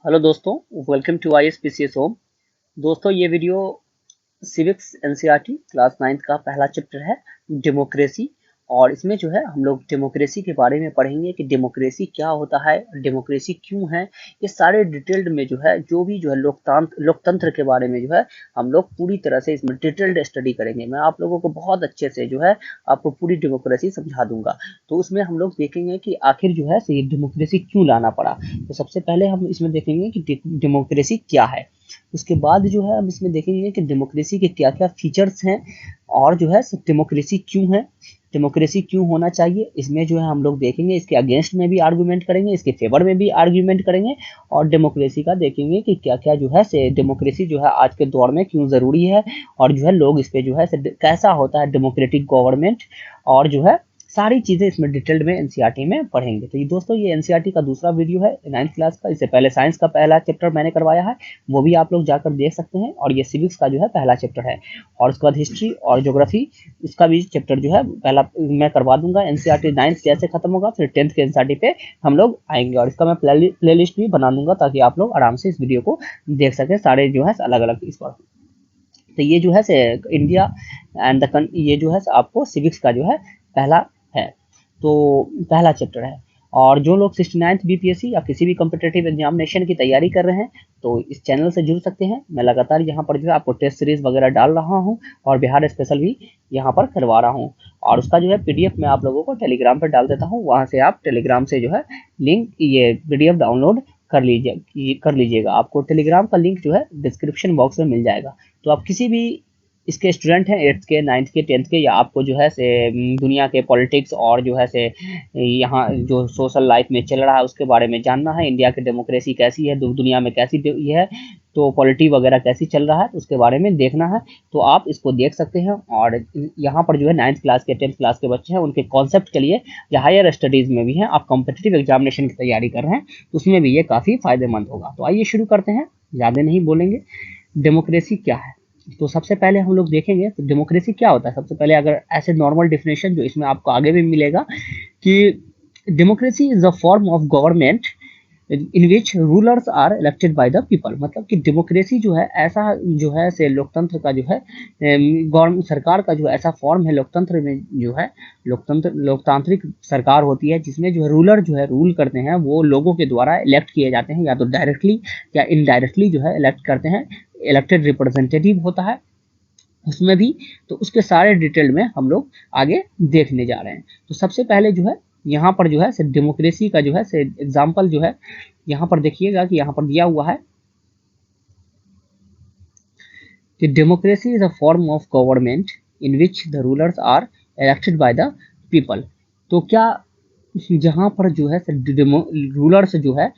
Hello दोस्तों, welcome to ISPCS home. दोस्तों, ये video civics NCERT class 9th का पहला चैप्टर है डेमोक्रेसी। और इसमें जो है हम लोग डेमोक्रेसी के बारे में पढ़ेंगे कि डेमोक्रेसी क्या होता है, डेमोक्रेसी क्यों है। ये सारे डिटेल्ड में जो है जो है लोकतंत्र के बारे में जो है हम लोग पूरी तरह से इसमें डिटेल्ड स्टडी करेंगे। मैं आप लोगों को बहुत अच्छे से जो है आपको पूरी डेमोक्रेसी समझा दूंगा। तो उसमें हम लोग देखेंगे कि आखिर जो है ये डेमोक्रेसी क्यों लाना पड़ा। तो सबसे पहले हम इसमें देखेंगे कि डेमोक्रेसी क्या है। उसके बाद जो है हम इसमें देखेंगे कि डेमोक्रेसी के क्या क्या फीचर्स हैं और जो है डेमोक्रेसी क्यों है, डेमोक्रेसी क्यों होना चाहिए। इसमें जो है हम लोग देखेंगे, इसके अगेंस्ट में भी आर्गूमेंट करेंगे, इसके फेवर में भी आर्गूमेंट करेंगे। और डेमोक्रेसी का देखेंगे कि क्या क्या जो है से डेमोक्रेसी जो है आज के दौर में क्यों ज़रूरी है। और जो है लोग इस पे जो है कैसा होता है डेमोक्रेटिक गवर्नमेंट। और जो है सारी चीज़ें इसमें डिटेल्ड में एनसीईआरटी में पढ़ेंगे। तो ये दोस्तों, ये एनसीईआरटी का दूसरा वीडियो है 9th क्लास का। इससे पहले साइंस का पहला चैप्टर मैंने करवाया है, वो भी आप लोग जाकर देख सकते हैं। और ये सिविक्स का जो है पहला चैप्टर है। और उसके बाद हिस्ट्री और ज्योग्राफी, इसका भी चैप्टर जो है पहला मैं करवा दूंगा। एनसीईआरटी 9th जैसे खत्म होगा फिर 10th के एनसीईआरटी पे हम लोग आएंगे। और इसका मैं प्ले लिस्ट भी बना दूंगा ताकि आप लोग आराम से इस वीडियो को देख सकें, सारे जो है अलग अलग इस पर। तो ये जो है इंडिया एंड द ये जो है आपको सिविक्स का जो है पहला है, तो पहला चैप्टर है। और जो लोग 69th बीपीएससी या किसी भी कॉम्पिटिटिव एग्जामिनेशन की तैयारी कर रहे हैं तो इस चैनल से जुड़ सकते हैं। मैं लगातार यहाँ पर जो है आपको टेस्ट सीरीज वगैरह डाल रहा हूँ और बिहार स्पेशल भी यहाँ पर करवा रहा हूँ। और उसका जो है पीडीएफ मैं आप लोगों को टेलीग्राम पर डाल देता हूँ, वहाँ से आप टेलीग्राम से जो है लिंक ये पीडीएफ डाउनलोड कर लीजिएगा। आपको टेलीग्राम का लिंक जो है डिस्क्रिप्शन बॉक्स में मिल जाएगा। तो आप किसी भी इसके स्टूडेंट हैं 8th के 9th के 10th के, या आपको जो है दुनिया के पॉलिटिक्स और जो है यहाँ जो सोशल लाइफ में चल रहा है उसके बारे में जानना है, इंडिया की डेमोक्रेसी कैसी है, दुनिया में कैसी ये है, तो पॉलिटी वगैरह कैसी चल रहा है, तो उसके बारे में देखना है तो आप इसको देख सकते हैं। और यहाँ पर जो है 9th क्लास के 10th क्लास के बच्चे हैं उनके कॉन्सेप्ट के लिए या हायर स्टडीज़ में भी हैं, आप कॉम्पिटिटिव एग्जामिनेशन की तैयारी कर रहे हैं तो उसमें भी ये काफ़ी फायदेमंद होगा। तो आइए शुरू करते हैं, ज़्यादा नहीं बोलेंगे। डेमोक्रेसी क्या है, तो सबसे पहले हम लोग देखेंगे तो डेमोक्रेसी क्या होता है। सबसे पहले अगर ऐसे नॉर्मल डिफिनेशन जो इसमें आपको आगे भी मिलेगा कि democracy is a form of government in which rulers are elected by the people. मतलब कि डेमोक्रेसी जो है ऐसा जो है लोकतंत्र का जो है गवर्नमेंट सरकार का जो ऐसा फॉर्म है लोकतंत्र में जो है लोकतांत्रिक सरकार होती है जिसमें जो है रूलर जो है रूल करते हैं वो लोगों के द्वारा इलेक्ट किए जाते हैं, या तो डायरेक्टली या इनडायरेक्टली जो है इलेक्ट करते हैं। इलेक्टेड रिप्रेजेंटेटिव होता है उसमें भी। तो उसके सारे डिटेल में हम लोग आगे देखने जा रहे हैं। तो सबसे पहले जो है यहाँ पर जो है डेमोक्रेसी का जो है एग्जाम्पल जो है यहाँ पर देखिएगा कि यहाँ पर दिया हुआ है कि democracy is a form of government in which the rulers are elected by the people. तो क्या जहाँ पर जो है रूलर्स जो है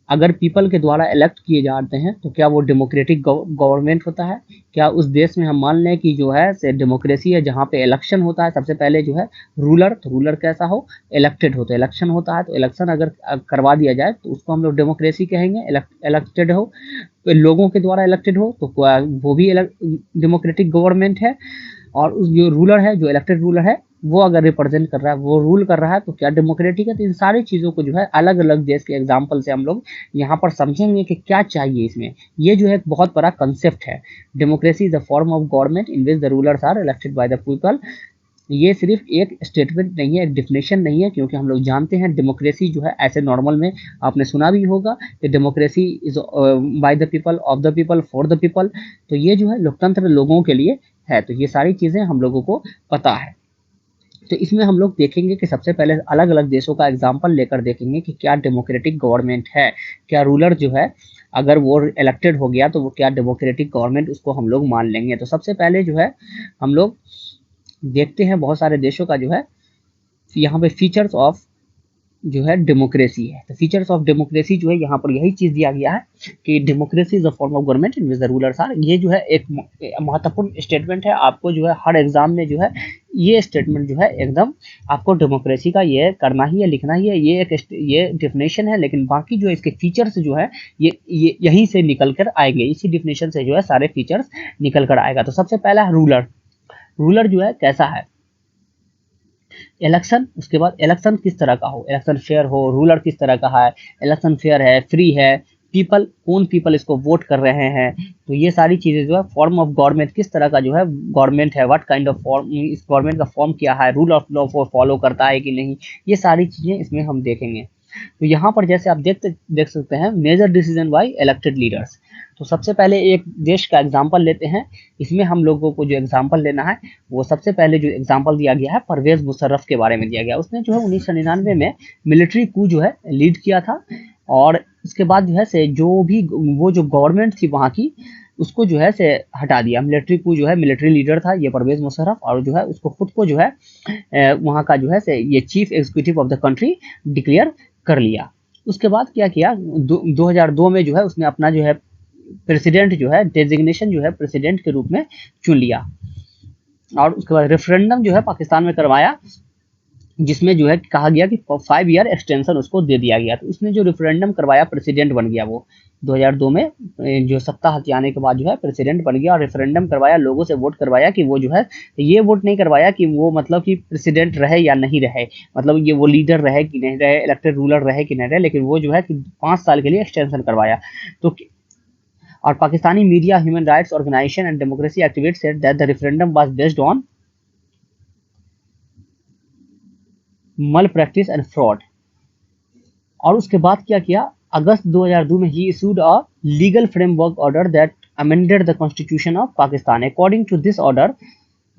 अगर पीपल के द्वारा इलेक्ट किए जाते हैं तो क्या वो डेमोक्रेटिक गवर्नमेंट होता है। क्या उस देश में हम मान लें कि जो है डेमोक्रेसी है जहाँ पे इलेक्शन होता है, सबसे पहले जो है रूलर, तो रूलर कैसा हो, इलेक्टेड हो, तो इलेक्शन होता है। तो इलेक्शन अगर करवा दिया जाए तो उसको हम लोग डेमोक्रेसी कहेंगे। इलेक्टेड हो, लोगों के द्वारा इलेक्टेड हो तो वो भी डेमोक्रेटिक गवर्नमेंट है। और उस जो रूलर है, जो इलेक्टेड रूलर है, वो अगर रिप्रेजेंट कर रहा है, वो रूल कर रहा है तो क्या डेमोक्रेटिक है। तो इन सारी चीज़ों को जो है अलग अलग देश के एग्जाम्पल से हम लोग यहाँ पर समझेंगे कि क्या चाहिए इसमें। ये जो है एक बहुत बड़ा कंसेप्ट है। Democracy is the form of government in which the rulers are elected by the people. ये सिर्फ एक स्टेटमेंट नहीं है, एक डिफिनेशन नहीं है, क्योंकि हम लोग जानते हैं डेमोक्रेसी जो है ऐसे नॉर्मल में आपने सुना भी होगा कि democracy is by the people, of the people, for the people. तो ये जो है लोकतंत्र लोगों के लिए है। तो ये सारी चीज़ें हम लोगों को पता है। तो इसमें हम लोग देखेंगे कि सबसे पहले अलग अलग देशों का एग्जाम्पल लेकर देखेंगे कि क्या डेमोक्रेटिक गवर्नमेंट है, क्या रूलर जो है अगर वो इलेक्टेड हो गया तो वो क्या डेमोक्रेटिक गवर्नमेंट उसको हम लोग मान लेंगे। तो सबसे पहले जो है हम लोग देखते हैं बहुत सारे देशों का जो है यहाँ पे फीचर्स ऑफ जो है डेमोक्रेसी है। तो फीचर्स ऑफ डेमोक्रेसी जो है यहाँ पर यही चीज़ दिया गया है कि democracy is a form of government in which the rulers are. ये जो है एक महत्वपूर्ण स्टेटमेंट है, आपको जो है हर एग्जाम में जो है ये स्टेटमेंट जो है एकदम आपको डेमोक्रेसी का ये करना ही है, लिखना ही है। ये डिफिनेशन है, लेकिन बाकी जो इसके फीचर्स जो है ये यहीं से निकल कर आएंगे, इसी डिफिनेशन से जो है सारे फीचर्स निकल कर आएगा। तो सबसे पहला है रूलर। रूलर जो है कैसा है, इलेक्शन, उसके बाद इलेक्शन किस तरह का हो, इलेक्शन फेयर हो, रूलर किस तरह का है, इलेक्शन फेयर है, फ्री है, पीपल, कौन पीपल इसको वोट कर रहे हैं, तो ये सारी चीज़ें जो है, फॉर्म ऑफ गवर्नमेंट, किस तरह का जो है गवर्नमेंट है, व्हाट काइंड ऑफ फॉर्म, इस गवर्नमेंट का फॉर्म क्या है, रूल ऑफ लॉ को फॉलो करता है कि नहीं, ये सारी चीज़ें इसमें हम देखेंगे। तो यहाँ पर जैसे आप देख सकते हैं, major decision by elected leaders. तो सबसे पहले एक देश का एग्जाम्पल लेते हैं। इसमें हम लोगों को जो एग्जाम्पल लेना है, वो सबसे पहले जो एग्जाम्पल दिया गया है परवेज मुशर्रफ के बारे में दिया गया। उसने जो है 1999 में मिलिट्री कू जो है लीड किया था, और उसके बाद जो है से जो भी वो जो गवर्नमेंट थी वहाँ की, उसको जो है से हटा दिया। मिलिट्री कू जो है, मिलिट्री लीडर था ये परवेज मुशर्रफ, और जो है उसको खुद को जो है वहाँ का जो है से ये chief executive of the country declare कर लिया। उसके बाद क्या किया, 2002 में जो है उसने अपना जो है प्रेसिडेंट जो है, डेजिग्नेशन जो है प्रेसिडेंट के रूप में चुन लिया। और उसके बाद रेफरेंडम जो है पाकिस्तान में करवाया, जिसमें जो है कहा गया कि 5 ईयर एक्सटेंशन उसको दे दिया गया। तो उसने जो रेफरेंडम करवाया, प्रेसिडेंट बन गया वो 2002 में, जो सत्ता हथियाने के बाद जो है प्रेसिडेंट बन गया, और रेफरेंडम करवाया, लोगों से वोट करवाया कि वो जो है, ये वोट नहीं करवाया कि वो मतलब कि प्रेसिडेंट रहे या नहीं रहे, मतलब ये वो लीडर रहे कि नहीं रहे, इलेक्टेड रूलर रहे कि नहीं रहे, लेकिन वो जो है कि 5 साल के लिए एक्सटेंशन करवाया। तो और Pakistani media, human rights organization and democracy activist said that the referendum was based on malpractice and fraud. और उसके बाद क्या किया, अगस्त 2002 में ही issued a legal framework order that amended the constitution of Pakistan. According to this order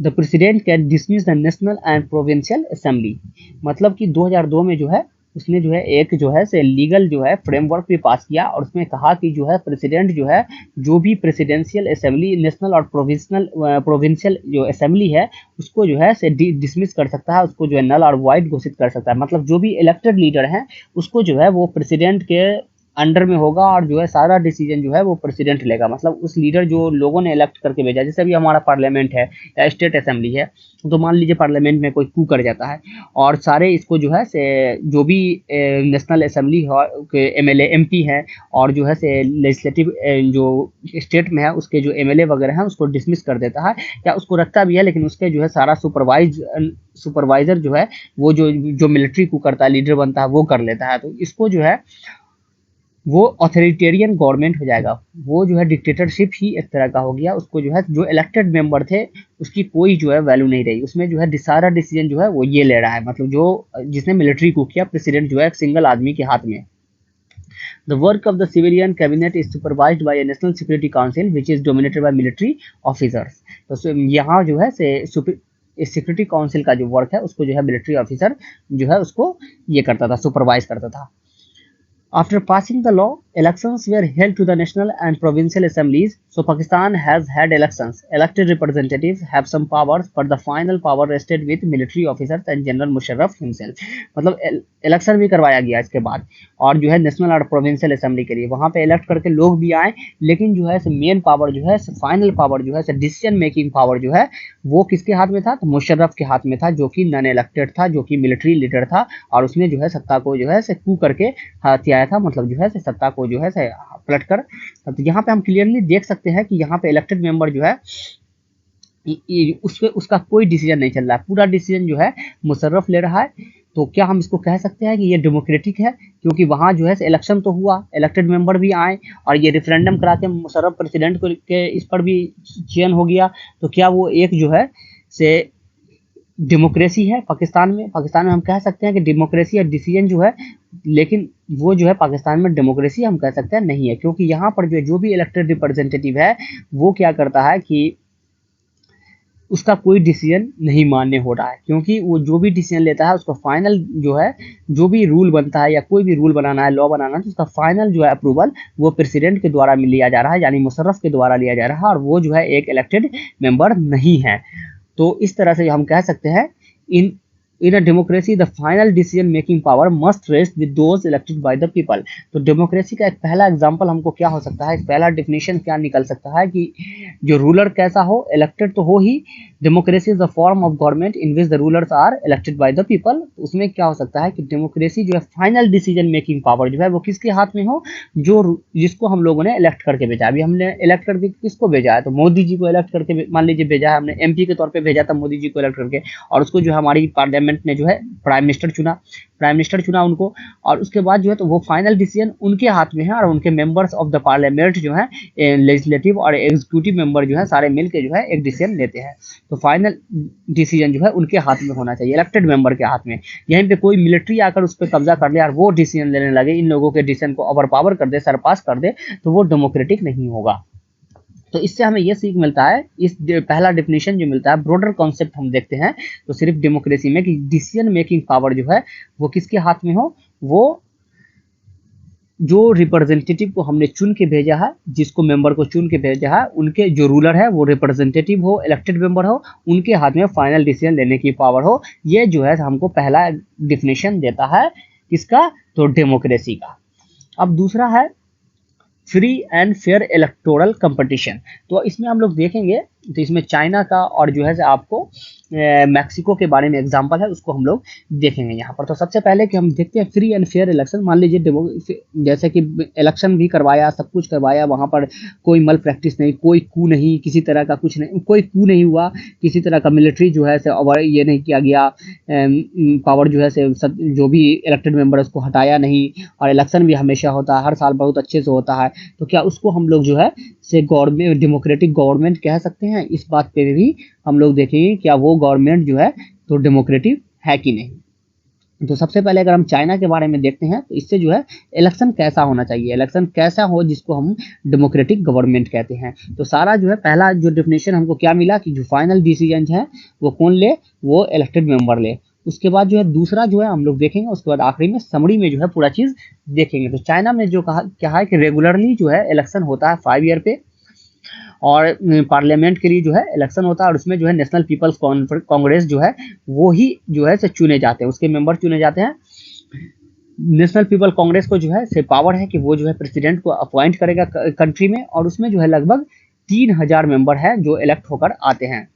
the president can dismiss the national and provincial assembly. मतलब कि 2002 में जो है उसने जो है एक जो है से लीगल जो है फ्रेमवर्क भी पास किया, और उसमें कहा कि जो है प्रेसिडेंट जो है, जो भी प्रेसिडेंशियल असेंबली, नेशनल और प्रोविंशियल जो असेंबली है, उसको जो है से डिसमिस कर सकता है, उसको जो है नल और वाइड घोषित कर सकता है। मतलब जो भी इलेक्टेड लीडर हैं उसको जो है वो प्रेसिडेंट के अंडर में होगा, और जो है सारा डिसीजन जो है वो प्रेसिडेंट लेगा। मतलब उस लीडर जो लोगों ने इलेक्ट करके भेजा, जैसे भी हमारा पार्लियामेंट है या स्टेट असेंबली है, तो मान लीजिए पार्लियामेंट में कोई कू कर जाता है, और सारे इसको जो है से जो भी नेशनल असेंबली के एमएलए एमपी हैं, और जो है से लेजिस्लेटिव जो स्टेट में है उसके जो एमएलए वगैरह हैं उसको डिसमिस कर देता है, या उसको रखता भी है, लेकिन उसके जो है सारा सुपरवाइजर जो है वो जो मिलिट्री कू करता है, लीडर बनता है, वो कर लेता है। तो इसको जो है वो ऑथोरिटेरियन गवर्नमेंट हो जाएगा, वो जो है डिक्टेटरशिप ही एक तरह का हो गया। उसको जो है जो इलेक्टेड मेंबर थे उसकी कोई जो है वैल्यू नहीं रही, उसमें जो है सारा डिसीजन जो है वो ये ले रहा है, मतलब जो जिसने मिलिट्री को किया, प्रेसिडेंट जो है एक सिंगल आदमी के हाथ में। The work of the civilian cabinet is supervised by a national security council which is dominated by military officers। तो यहाँ जो है सिक्योरिटी काउंसिल का जो वर्क है उसको जो है मिलिट्री ऑफिसर जो है उसको ये करता था, सुपरवाइज करता था। After passing the law, elections were held to the national and provincial assemblies. So Pakistan has had elections. Elected representatives have some powers, but the final power rested with military officers and General Musharraf himself। मतलब election भी करवाया गया इसके बाद, और जो है national और प्रोविंशियल असेंबली के लिए वहाँ पे इलेक्ट करके लोग भी आए, लेकिन जो है मेन पावर जो है, फाइनल पावर जो है, डिसीजन मेकिंग पावर जो है वो किसके हाथ में था, तो मुशर्रफ के हाथ में था, जो कि नॉन इलेक्टेड था, जो कि मिलिट्री लीडर था, और उसने जो है सत्ता को जो है कू करके हथियाया था, मतलब जो है सत्ता को जो है पलट कर। तो यहाँ पे हम क्लियरली देख सकते हैं कि यहाँ पे इलेक्टेड मेंबर जो है उसका कोई डिसीजन नहीं चल रहा है, पूरा डिसीजन जो है मुशर्रफ ले रहा है। तो क्या हम इसको कह सकते हैं कि ये डेमोक्रेटिक है, क्योंकि वहाँ जो है इलेक्शन तो हुआ, इलेक्टेड मेंबर भी आए, और ये रेफरेंडम करा के मुशर्रफ प्रेसिडेंट को के इस पर भी चयन हो गया। तो क्या वो एक जो है से डेमोक्रेसी है पाकिस्तान में? पाकिस्तान में हम कह सकते हैं कि डेमोक्रेसी या डिसीजन जो है, लेकिन वो जो है पाकिस्तान में डेमोक्रेसी हम कह सकते हैं नहीं है, क्योंकि यहाँ पर जो भी इलेक्टेड रिप्रेजेंटेटिव है वो क्या करता है कि उसका कोई डिसीजन नहीं मान्य हो रहा है, क्योंकि वो जो भी डिसीजन लेता है उसका फाइनल जो है, जो भी रूल बनता है या कोई भी रूल बनाना है, लॉ बनाना है, तो उसका फाइनल जो है अप्रूवल वो प्रेसिडेंट के द्वारा लिया जा रहा है, यानी मुशर्रफ के द्वारा लिया जा रहा है, और वो जो है एक इलेक्टेड मेंबर नहीं है। तो इस तरह से हम कह सकते हैं in a democracy the final decision making power must rest with those elected by the people। तो डेमोक्रेसी का एक पहला एग्जांपल हमको क्या हो सकता है, एक पहला डेफिनेशन क्या निकल सकता है कि जो रूलर कैसा हो, इलेक्टेड तो हो ही। Democracy is the form of government in which the rulers are elected by the people. उसमें क्या हो सकता है कि डेमोक्रेसी जो है फाइनल डिसीजन मेकिंग पावर जो है वो किसके हाथ में हो, जो जिसको हम लोगों ने इलेक्ट करके भेजा। अभी हमने इलेक्ट करके किसको भेजा है, तो मोदी जी को इलेक्ट करके मान लीजिए भेजा है हमने, एमपी के तौर पर भेजा था मोदी जी को इलेक्ट करके, और उसको जो हमारी पार्लियामेंट पार्लियामेंट ने जो है प्राइम मिनिस्टर चुना उनको, और उसके बाद जो है तो वो फाइनल डिसीजन उनके हाथ में है, और उनके मेंबर्स ऑफ द पार्लियामेंट जो है लेजिस्लेटिव और एग्जीक्यूटिव मेंबर जो है सारे मिलके जो है एक डिसीजन लेते हैं। तो फाइनल डिसीजन जो है उनके हाथ में होना चाहिए, इलेक्टेड मेंबर के हाथ में। यहीं पे कोई मिलिट्री आकर उस पर कब्जा कर ले और वो डिसीजन लेने लगे, इन लोगों के डिसीजन को ओवर पावर कर दे, सरपास कर दे, तो वो डेमोक्रेटिक नहीं होगा। तो इससे हमें ये सीख मिलता है, इस पहला डेफिनेशन जो मिलता है, ब्रॉडर कॉन्सेप्ट हम देखते हैं तो सिर्फ डेमोक्रेसी में कि डिसीजन मेकिंग पावर जो है वो किसके हाथ में हो, वो जो रिप्रेजेंटेटिव को हमने चुन के भेजा है, जिसको मेंबर को चुन के भेजा है, उनके जो रूलर है वो रिप्रेजेंटेटिव हो, इलेक्टेड मेंबर हो, उनके हाथ में फाइनल डिसीजन लेने की पावर हो। ये जो है हमको पहला डिफिनेशन देता है किसका, तो डेमोक्रेसी का। अब दूसरा है free and fair electoral competition. तो इसमें हम लोग देखेंगे तो इसमें चाइना का और जो है आपको मैक्सिको के बारे में एग्जांपल है, उसको हम लोग देखेंगे यहाँ पर। तो सबसे पहले कि हम देखते हैं फ्री एंड फेयर इलेक्शन। मान लीजिए जैसे कि इलेक्शन भी करवाया, सब कुछ करवाया, वहाँ पर कोई मल प्रैक्टिस नहीं, कोई कू नहीं, किसी तरह का कुछ नहीं, कोई कू नहीं हुआ, किसी तरह का मिलिट्री जो है ओवर ये नहीं किया गया, पावर जो है जो भी इलेक्टेड मेंबर उसको हटाया नहीं, और इलेक्शन भी हमेशा होता है, हर साल बहुत अच्छे से होता है, तो क्या उसको हम लोग जो है गवर्नमेंट, डेमोक्रेटिक गवर्नमेंट कह सकते हैं? इस बात पे भी हम लोग देखेंगे क्या वो गवर्नमेंट जो है तो डेमोक्रेटिक है कि नहीं। तो सबसे पहले अगर हम चाइना के बारे में देखते हैं तो इससे जो है इलेक्शन कैसा होना चाहिए, इलेक्शन कैसा हो जिसको हम डेमोक्रेटिक गवर्नमेंट कहते हैं। तो सारा जो है पहला जो डेफिनेशन हमको क्या मिला कि जो फाइनल डिसीजन है वो कौन ले, वो इलेक्टेड मेंबर ले। उसके बाद जो है दूसरा जो है हम लोग देखेंगे, उसके बाद आखिरी में समरी में जो है पूरा चीज देखेंगे। तो चाइना में जो कहा क्या है कि रेगुलरली जो है इलेक्शन होता है 5 ईयर पे, और पार्लियामेंट के लिए जो है इलेक्शन होता है, और उसमें जो है नेशनल पीपल्स कांग्रेस जो है वो ही जो है से चुने जाते हैं, उसके मेंबर चुने जाते हैं। नेशनल पीपल कांग्रेस को जो है से पावर है कि वो जो है प्रेसिडेंट को अपॉइंट करेगा कंट्री में, और उसमें जो है लगभग 3000 मेंबर है जो इलेक्ट होकर आते हैं,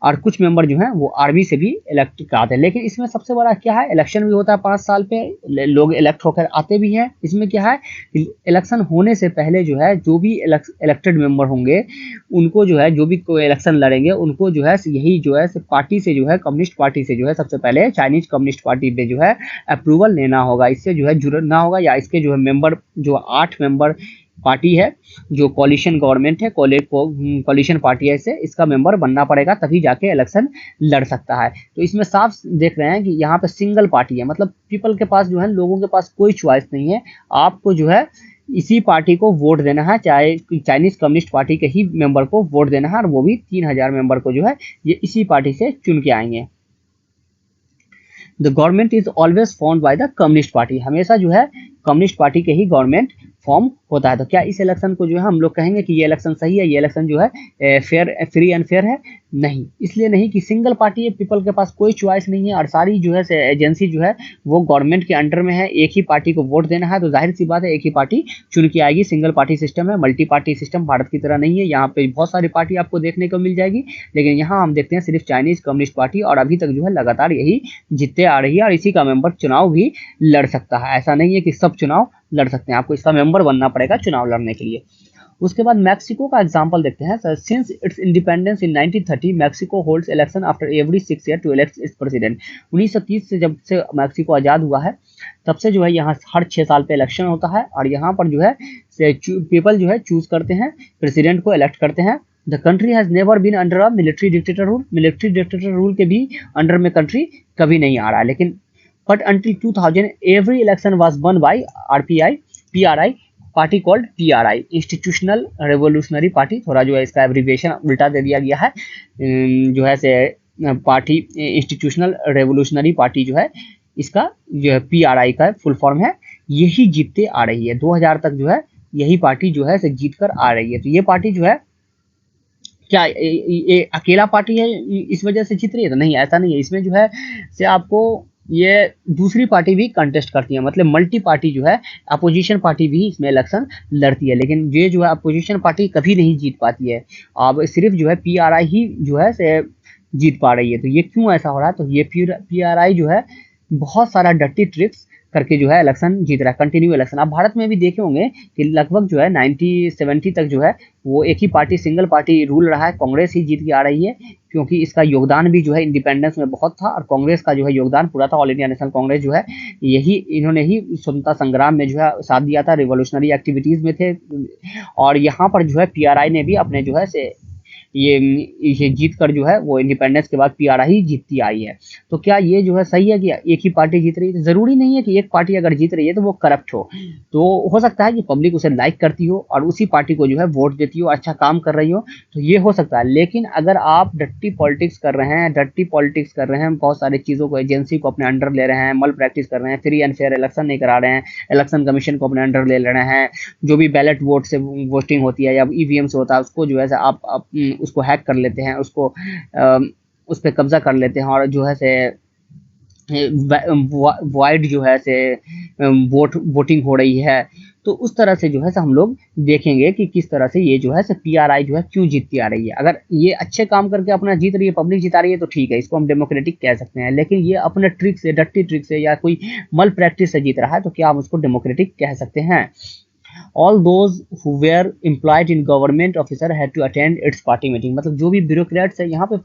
और कुछ मेंबर जो हैं वो आर्मी से भी इलेक्ट कराते हैं। लेकिन इसमें सबसे बड़ा क्या है, इलेक्शन भी होता है 5 साल पे, लोग इलेक्ट होकर आते भी हैं। इसमें क्या है, इलेक्शन होने से पहले जो है जो भी इलेक्टेड मेंबर होंगे उनको जो है जो भी कोई इलेक्शन लड़ेंगे उनको जो है यही जो है पार्टी से जो है कम्युनिस्ट पार्टी से जो है सबसे पहले चाइनीज कम्युनिस्ट पार्टी पे जो है अप्रूवल लेना होगा, इससे जो है जुड़ना होगा, या इसके जो है मेंबर जो 8 मेंबर पार्टी है जो कॉलिशन गवर्नमेंट है, कॉलिशन पार्टी है, इसका मेंबर बनना पड़ेगा, तभी जाके इलेक्शन लड़ सकता है। तो इसमें साफ देख रहे हैं कि यहाँ पे सिंगल पार्टी है, मतलब पीपल के पास जो है, लोगों के पास कोई चॉइस नहीं है, आपको जो है इसी पार्टी को वोट देना है, चाहे चाइनीज कम्युनिस्ट पार्टी के ही मेंबर को वोट देना है, और वो भी 3000 मेंबर को जो है ये इसी पार्टी से चुन के आएंगे। The government is always formed by the communist party, हमेशा जो है कम्युनिस्ट पार्टी के ही गवर्नमेंट फॉर्म होता है। तो क्या इस इलेक्शन को जो है हम लोग कहेंगे कि ये इलेक्शन सही है, ये इलेक्शन जो है फेयर, फ्री एंड फेयर है? नहीं, इसलिए नहीं कि सिंगल पार्टी है, पीपल के पास कोई चॉइस नहीं है, और सारी जो है एजेंसी जो है वो गवर्नमेंट के अंडर में है, एक ही पार्टी को वोट देना है, तो जाहिर सी बात है एक ही पार्टी चुन के आएगी। सिंगल पार्टी सिस्टम है, मल्टी पार्टी सिस्टम भारत की तरह नहीं है, यहाँ पे बहुत सारी पार्टी आपको देखने को मिल जाएगी, लेकिन यहाँ हम देखते हैं सिर्फ चाइनीज कम्युनिस्ट पार्टी, और अभी तक जो है लगातार यही जीतते आ रही है, और इसी का मेंबर चुनाव भी लड़ सकता है। ऐसा नहीं है कि सब चुनाव लड़ सकते हैं, आपको इसका मेंबर बनना पड़ेगा चुनाव लड़ने के लिए। उसके बाद मैक्सिको का एग्जांपल देखते हैं। Since its independence in 1930 Mexico holds election after every 6 year to elect its president. 1930 से जब से मैक्सिको आज़ाद हुआ है तब से जो है यहाँ हर 6 साल पे इलेक्शन होता है, और यहाँ पर जो है पीपल जो है चूज करते हैं, प्रेसिडेंट को इलेक्ट करते हैं। The country has never been under a military dictator rule, military dictator rule के भी अंडर में कंट्री कभी नहीं आ रहा है। लेकिन but until 2000 every election was won by PRI party called PRI, institutional revolutionary party, थोड़ा जो है इसका एब्रीविएशन उल्टा दे दिया गया है, जो है से पार्टी इंस्टीट्यूशनल रेवोल्यूशनरी पार्टी जो है इसका जो है PRI का फुल फॉर्म है। यही जीतते आ रही है, 2000 तक जो है यही पार्टी जो है से जीत कर आ रही है। तो ये पार्टी जो है क्या ये अकेला पार्टी है इस वजह से जीत रही है? तो नहीं, ऐसा नहीं है। इसमें जो है से आपको ये दूसरी पार्टी भी कंटेस्ट करती है, मतलब मल्टी पार्टी जो है अपोजिशन पार्टी भी इसमें इलेक्शन लड़ती है, लेकिन ये जो है अपोजिशन पार्टी कभी नहीं जीत पाती है। अब सिर्फ जो है PRI ही जो है से जीत पा रही है। तो ये क्यों ऐसा हो रहा है? तो ये PRI जो है बहुत सारा डर्टी ट्रिक्स करके जो है इलेक्शन जीत रहा है, कंटिन्यू इलेक्शन। आप भारत में भी देखे होंगे कि लगभग जो है 90-70 तक जो है वो एक ही पार्टी, सिंगल पार्टी रूल रहा है, कांग्रेस ही जीत के आ रही है, क्योंकि इसका योगदान भी जो है इंडिपेंडेंस में बहुत था, और कांग्रेस का जो है योगदान पूरा था। ऑल इंडिया नेशनल कांग्रेस जो है यही इन्होंने ही स्वतंत्रता संग्राम में जो है साथ दिया था, रिवॉल्यूशनरी एक्टिविटीज में थे। और यहाँ पर जो है पीआरआई ने भी अपने जो है से ये जीत कर जो है वो इंडिपेंडेंस के बाद पीआरआई जीतती आई है। तो क्या ये जो है सही है कि एक ही पार्टी जीत रही है? जरूरी नहीं है कि एक पार्टी अगर जीत रही है तो वो करप्ट हो। तो हो सकता है कि पब्लिक उसे लाइक करती हो और उसी पार्टी को जो है वोट देती हो, अच्छा काम कर रही हो, तो ये हो सकता है। लेकिन अगर आप डट्टी पॉलिटिक्स कर रहे हैं, बहुत सारी चीज़ों को, एजेंसी को अपने अंडर ले रहे हैं, मल प्रैक्टिस कर रहे हैं, फ्री एंड फेयर इलेक्शन नहीं करा रहे हैं, इलेक्शन कमीशन को अपने अंडर ले रहे हैं, जो भी बैलेट वोट से वोटिंग होती है या ईवीएम से होता है उसको जो है आप उसको हैक कर लेते हैं, उसको उस पर कब्जा कर लेते हैं, और जो है से वाइड जो है से वोटिंग हो रही है। तो उस तरह से जो है हम लोग देखेंगे कि किस तरह से ये जो है पीआरआई जो है क्यों जीतती आ रही है। अगर ये अच्छे काम करके अपना जीत रही है, पब्लिक जिता रही है, तो ठीक है, इसको हम डेमोक्रेटिक कह सकते हैं। लेकिन ये अपने ट्रिक से, डट्टी ट्रिक से या कोई मल प्रैक्टिस से जीत रहा है, तो क्या हम उसको डेमोक्रेटिक कह सकते हैं? All those who were employed in government officer had to attend its party meeting। मतलब जो भी ब्यूरोक्रेट्स है, यहाँ पे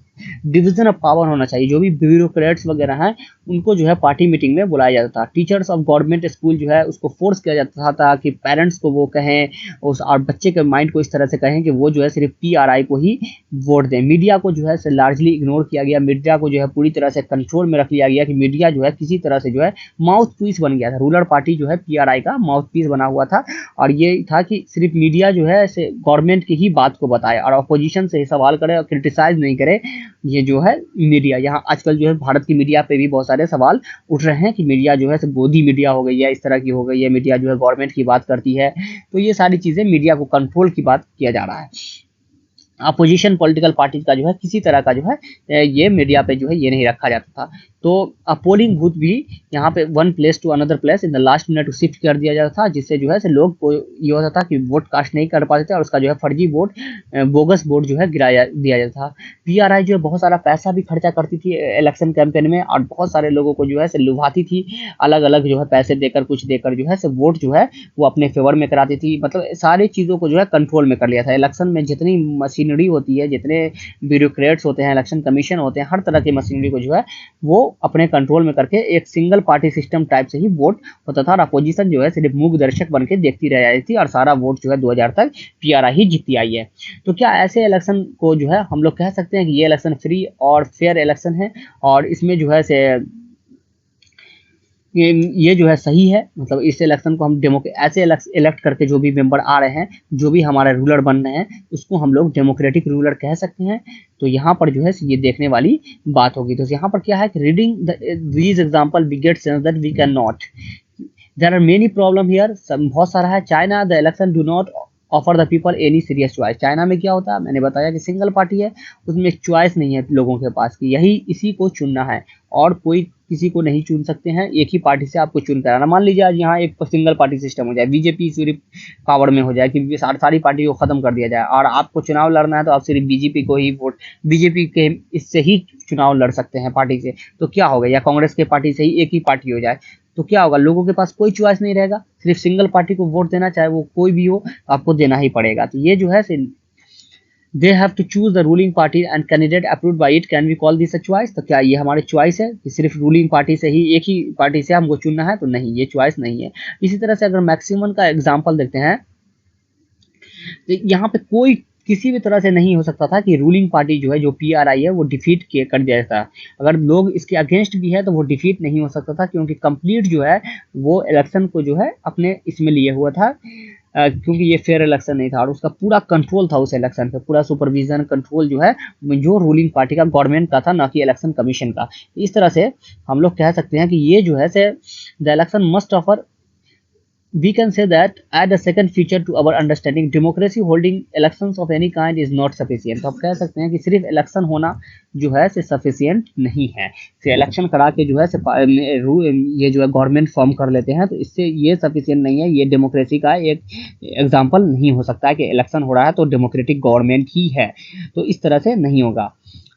डिवीजन ऑफ पावर होना चाहिए। जो भी ब्यूरोक्रेट्स वगैरह हैं उनको जो है पार्टी मीटिंग में बुलाया जाता था। टीचर्स ऑफ गवर्नमेंट स्कूल जो है उसको फोर्स किया जाता था कि पेरेंट्स को वो कहें और बच्चे के माइंड को इस तरह से कहें कि वो जो है सिर्फ पीआरआई को ही वोट दें। मीडिया को जो है लार्जली इग्नोर किया गया। मीडिया को जो है पूरी तरह से कंट्रोल में रख लिया गया कि मीडिया जो है किसी तरह से जो है माउथ पीस बन गया था। रूलर पार्टी जो है पीआरआई का माउथ पीस बना हुआ था, और ये था कि सिर्फ मीडिया जो है गवर्नमेंट की ही बात को बताए और अपोजिशन से ही सवाल करे और क्रिटिसाइज नहीं करे। ये जो है मीडिया, यहाँ आजकल जो है भारत की मीडिया पे भी बहुत सारे सवाल उठ रहे हैं कि मीडिया जो है गोदी मीडिया हो गई है, इस तरह की हो गई है, मीडिया जो है गवर्नमेंट की बात करती है। तो ये सारी चीज़ें मीडिया को कंट्रोल की बात किया जा रहा है। अपोजिशन पॉलिटिकल पार्टी का जो है किसी तरह का जो है ये मीडिया पे जो है ये नहीं रखा जाता था। तो पोलिंग बूथ भी यहाँ पे one place to another place in the last minute shift कर दिया जाता था, जिससे जो है लोग को ये होता था कि वोट कास्ट नहीं कर पाते थे और उसका जो है फर्जी वोट, बोगस वोट जो है दिया जाता था। पीआरआई जो है बहुत सारा पैसा भी खर्चा करती थी इलेक्शन कैंपेन में, और बहुत सारे लोगों को जो है लुभाती थी। अलग अलग जो है पैसे देकर, कुछ देकर जो है वोट जो है वो अपने फेवर में कराती थी। मतलब सारी चीज़ों को जो है कंट्रोल में कर लिया था। इलेक्शन में जितनी मशीनरी होती है, जितने ब्यूरोक्रेट्स होते हैं, इलेक्शन कमीशन होते हैं, हर तरह की मशीनरी को जो है वो अपने कंट्रोल में करके एक सिंगल पार्टी सिस्टम टाइप से ही वोट होता था, और अपोजिशन जो है सिर्फ मूक दर्शक बन के देखती रह जाती थी, और सारा वोट जो है 2000 तक पीआरआई ही जीती आई है। तो क्या ऐसे इलेक्शन को जो है हम लोग कह सकते हैं कि ये इलेक्शन फ्री और फेयर इलेक्शन है, और इसमें जो है ये जो है सही है? मतलब इस इलेक्शन को हम ऐसे इलेक्ट करके जो भी मेंबर आ रहे हैं, जो भी हमारे रूलर बन रहे हैं, उसको हम लोग डेमोक्रेटिक रूलर कह सकते हैं। तो यहाँ पर जो है ये देखने वाली बात होगी। तो यहाँ पर क्या है कि reading these example we get sense that we can not, there are many problem here. बहुत सारा है। China the election do not offer the people any serious choice. China में क्या होता है, मैंने बताया कि सिंगल पार्टी है, उसमें एक चॉइस नहीं है लोगों के पास कि यही इसी को चुनना है, और कोई किसी को नहीं चुन सकते हैं। एक ही पार्टी से आपको चुन कराना। मान लीजिए आज यहाँ एक सिंगल पार्टी सिस्टम हो जाए, बीजेपी सिर्फ पावर में हो जाए कि सारी पार्टी को खत्म कर दिया जाए, और आपको चुनाव लड़ना है तो आप सिर्फ बीजेपी को ही वोट, बीजेपी के इससे ही चुनाव लड़ सकते हैं पार्टी से, तो क्या होगा? या कांग्रेस के पार्टी से ही एक ही पार्टी हो जाए, तो क्या होगा? लोगों के पास कोई चॉइस नहीं रहेगा, सिर्फ सिंगल पार्टी को वोट देना, चाहे वो कोई भी हो, आपको देना ही पड़ेगा। तो ये जो है they have to choose the ruling party and candidate approved by it, can we call this a choice? तो क्या ये हमारी चॉइस है कि सिर्फ रूलिंग पार्टी से ही, एक ही पार्टी से हमको चुनना है? तो नहीं, ये चॉइस नहीं है। इसी तरह से अगर मैक्सिमम का एग्जांपल देखते हैं, तो यहाँ पे कोई किसी भी तरह से नहीं हो सकता था कि रूलिंग पार्टी जो है, जो पीआरआई है, वो डिफीट कर दिया जाता। अगर लोग इसके अगेंस्ट भी है तो वो डिफीट नहीं हो सकता था, क्योंकि कंप्लीट जो है वो इलेक्शन को जो है अपने इसमें लिए हुआ था, क्योंकि ये फेयर इलेक्शन नहीं था, और उसका पूरा कंट्रोल था उस इलेक्शन पे, पूरा सुपरविजन कंट्रोल जो है जो रूलिंग पार्टी का, गवर्नमेंट का था, ना कि इलेक्शन कमीशन का। इस तरह से हम लोग कह सकते हैं कि ये जो है the election must offer, we can say that add a second feature to our understanding, democracy holding elections of any kind is not sufficient। तो आप कह सकते हैं कि सिर्फ इलेक्शन होना जो है सफिशियंट नहीं है। फिर इलेक्शन करा के जो है ये जो है गवर्नमेंट फॉर्म कर लेते हैं, तो इससे ये सफिशियंट नहीं है। ये डेमोक्रेसी का एक एग्जाम्पल नहीं हो सकता है कि इलेक्शन हो रहा है तो डेमोक्रेटिक गवर्नमेंट ही है, तो इस तरह से नहीं होगा।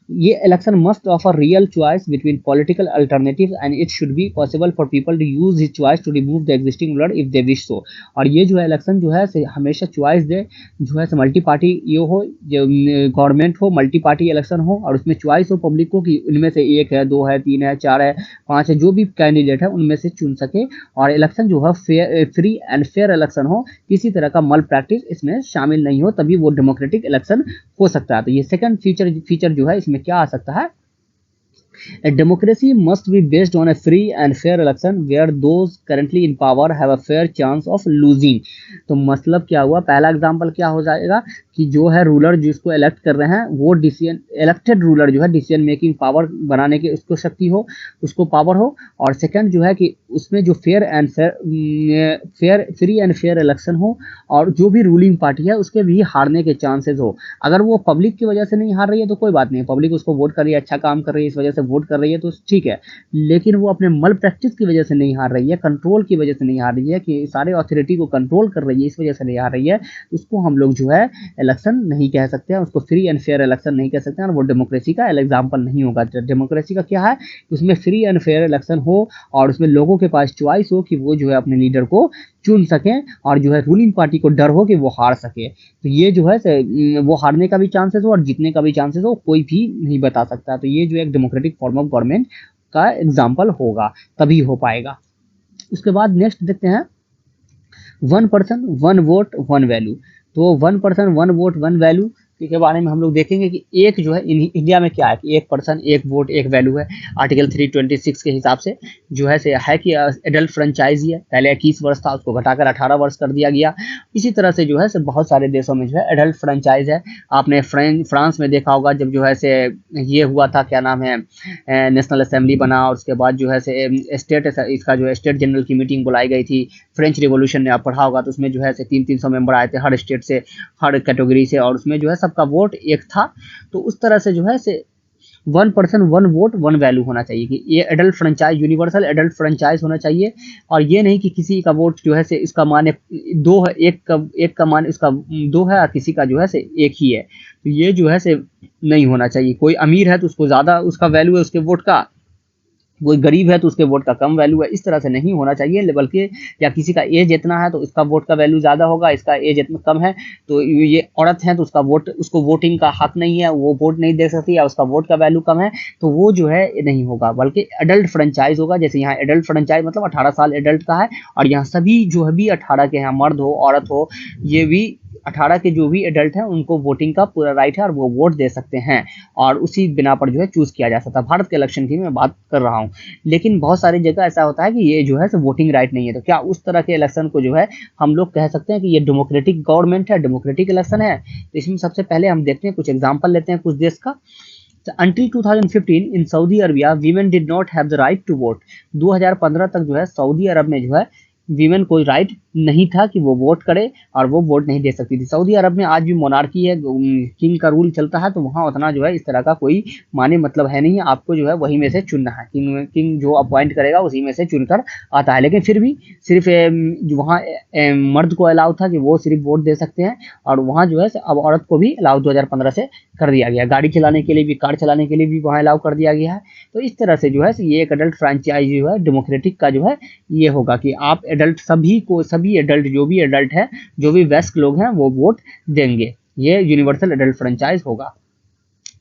ये election must offer real choice between political alternative and it should be possible for people to use his choice to remove the existing ruler if they wish so. और ये जो है इलेक्शन जो है हमेशा चॉइस दे, जो है मल्टी पार्टी ये हो, जो गवर्नमेंट हो, मल्टी पार्टी इलेक्शन हो और उसमें चॉइस हो पब्लिक को कि उनमें से 1 है, 2 है, 3 है, 4 है, 5 है, जो भी कैंडिडेट है उनमें से चुन सके। और इलेक्शन जो है fair, free and fair election हो, किसी तरह का मल प्रैक्टिस इसमें शामिल नहीं हो, तभी वो डेमोक्रेटिक इलेक्शन हो सकता है। तो ये सेकंड फीचर जो है इसमें क्या आ सकता है, A democracy must be based on a free and fair election where those currently in power have a fair chance of losing। तो मतलब क्या हुआ, पहला एग्जांपल क्या हो जाएगा कि जो है रूलर जिसको इलेक्ट कर रहे हैं वो डिसीजन, इलेक्टेड रूलर जो है डिसीजन मेकिंग पावर बनाने की उसको शक्ति हो, उसको पावर हो। और सेकंड जो है कि उसमें जो fair and fair free and fair election हो और जो भी रूलिंग पार्टी है उसके भी हारने के चांसेस हो। अगर वो पब्लिक की वजह से नहीं हार रही है तो कोई बात नहीं, पब्लिक उसको वोट कर रही है, अच्छा काम कर रही है, इस वजह से वोट कर रही है तो ठीक है। लेकिन वो अपने मल प्रैक्टिस की वजह से नहीं हार रही है, कंट्रोल की वजह से नहीं हार रही है, कि सारे अथॉरिटी को कंट्रोल कर रही है, इस वजह से नहीं हार रही है, तो उसको हम लोग जो है इलेक्शन नहीं कह सकते हैं, उसको फ्री एंड फेयर इलेक्शन नहीं कह सकते हैं और वो डेमोक्रेसी का एग्जाम्पल नहीं होगा। डेमोक्रेसी का क्या है, उसमें फ्री एंड फेयर इलेक्शन हो और उसमें लोगों के पास चॉइस हो कि वो जो है अपने लीडर को चुन सकें और जो है रूलिंग पार्टी को डर हो कि वो हार सके। तो ये जो है वो हारने का भी चांसेस हो और जीतने का भी चांसेस हो, कोई भी नहीं बता सकता। तो ये जो एक डेमोक्रेटिक फॉर्म ऑफ गवर्नमेंट का एग्जाम्पल होगा, तभी हो पाएगा। उसके बाद नेक्स्ट देखते हैं 1 पर्सन 1 वोट 1 वैल्यू। तो 1 पर्सन 1 वोट 1 वैल्यू के बारे में हम लोग देखेंगे कि एक जो है इंडिया में क्या है कि 1 पर्सन 1 वोट 1 वैल्यू है। आर्टिकल 326 के हिसाब से जो है कि एडल्ट फ्रेंचाइजी है, पहले 21 वर्ष था उसको घटाकर 18 वर्ष कर दिया गया। इसी तरह से जो है बहुत सारे देशों में जो है एडल्ट फ्रेंचाइज है। आपने फ्रांस में देखा होगा जब जो है ये हुआ था, क्या नाम है, नेशनल असेंबली बना और उसके बाद जो है स्टेट, इसका जो है स्टेट जनरल की मीटिंग बुलाई गई थी। फ्रेंच रिवॉल्यूशन ने आप पढ़ा होगा तो उसमें जो है 300 मेंबर आए थे हर स्टेट से, हर कैटेगरी से, और उसमें जो है सबका वोट एक था। तो उस तरह से जो है 1 पर्सन 1 वोट 1 वैल्यू होना चाहिए कि ये adult franchise, universal adult franchise होना चाहिए। और ये नहीं कि किसी का वोट जो है इसका मान 2 है, एक का मान इसका 2 है और किसी का जो है 1 ही है। तो ये जो है नहीं होना चाहिए। कोई अमीर है तो उसको ज़्यादा उसका वैल्यू है उसके वोट का, कोई गरीब है तो उसके वोट का कम वैल्यू है, इस तरह से नहीं होना चाहिए। बल्कि या किसी का एज इतना है तो इसका वोट का वैल्यू ज़्यादा होगा, इसका एज इतना कम है तो ये औरत है तो उसका वोट, उसको वोटिंग का हक नहीं है, वो वोट नहीं दे सकती, या उसका वोट का वैल्यू कम है तो वो जो है नहीं होगा। बल्कि एडल्ट फ्रेंचाइज होगा। जैसे यहाँ एडल्ट फ्रेंचाइज मतलब 18 साल एडल्ट का है और यहाँ सभी जो है भी 18 के हैं, मर्द हो औरत हो, ये भी 18 के जो भी एडल्ट हैं उनको वोटिंग का पूरा राइट है और वो वोट दे सकते हैं और उसी बिना पर जो है चूज किया जा सकता है। भारत के इलेक्शन की मैं बात कर रहा हूँ। लेकिन बहुत सारी जगह ऐसा होता है कि ये जो है वोटिंग राइट नहीं है। तो क्या उस तरह के इलेक्शन को जो है हम लोग कह सकते हैं कि ये डेमोक्रेटिक गवर्नमेंट है, डेमोक्रेटिक इलेक्शन है? तो इसमें सबसे पहले हम देखते हैं, कुछ एग्जाम्पल लेते हैं कुछ देश का। Until 2015 in Saudi Arabia women did not have the right to vote। 2015 तक जो है सऊदी अरब में जो है वीमेन कोई राइट नहीं था कि वो वोट करे और वो वोट नहीं दे सकती थी। सऊदी अरब में आज भी मोनार्की है, किंग का रूल चलता है, तो वहाँ उतना जो है इस तरह का कोई माने मतलब है नहीं है। आपको जो है वही में से चुनना है, किंग जो अपॉइंट करेगा उसी में से चुनकर आता है। लेकिन फिर भी सिर्फ वहाँ मर्द को अलाउ था कि वो सिर्फ वोट दे सकते हैं और वहाँ जो है अब औरत को भी अलाउ 2015 से कर दिया गया। गाड़ी चलाने के लिए भी, कार चलाने के लिए भी वहाँ अलाउ कर दिया गया है। तो इस तरह से जो है ये एक एडल्ट फ्रेंचाइज जो है डेमोक्रेटिक का जो है ये होगा कि आप एडल्ट सभी एडल्ट जो भी एडल्ट है, जो भी वयस्क लोग हैं वो वोट देंगे। ये यूनिवर्सल एडल्ट फ्रेंचाइज होगा।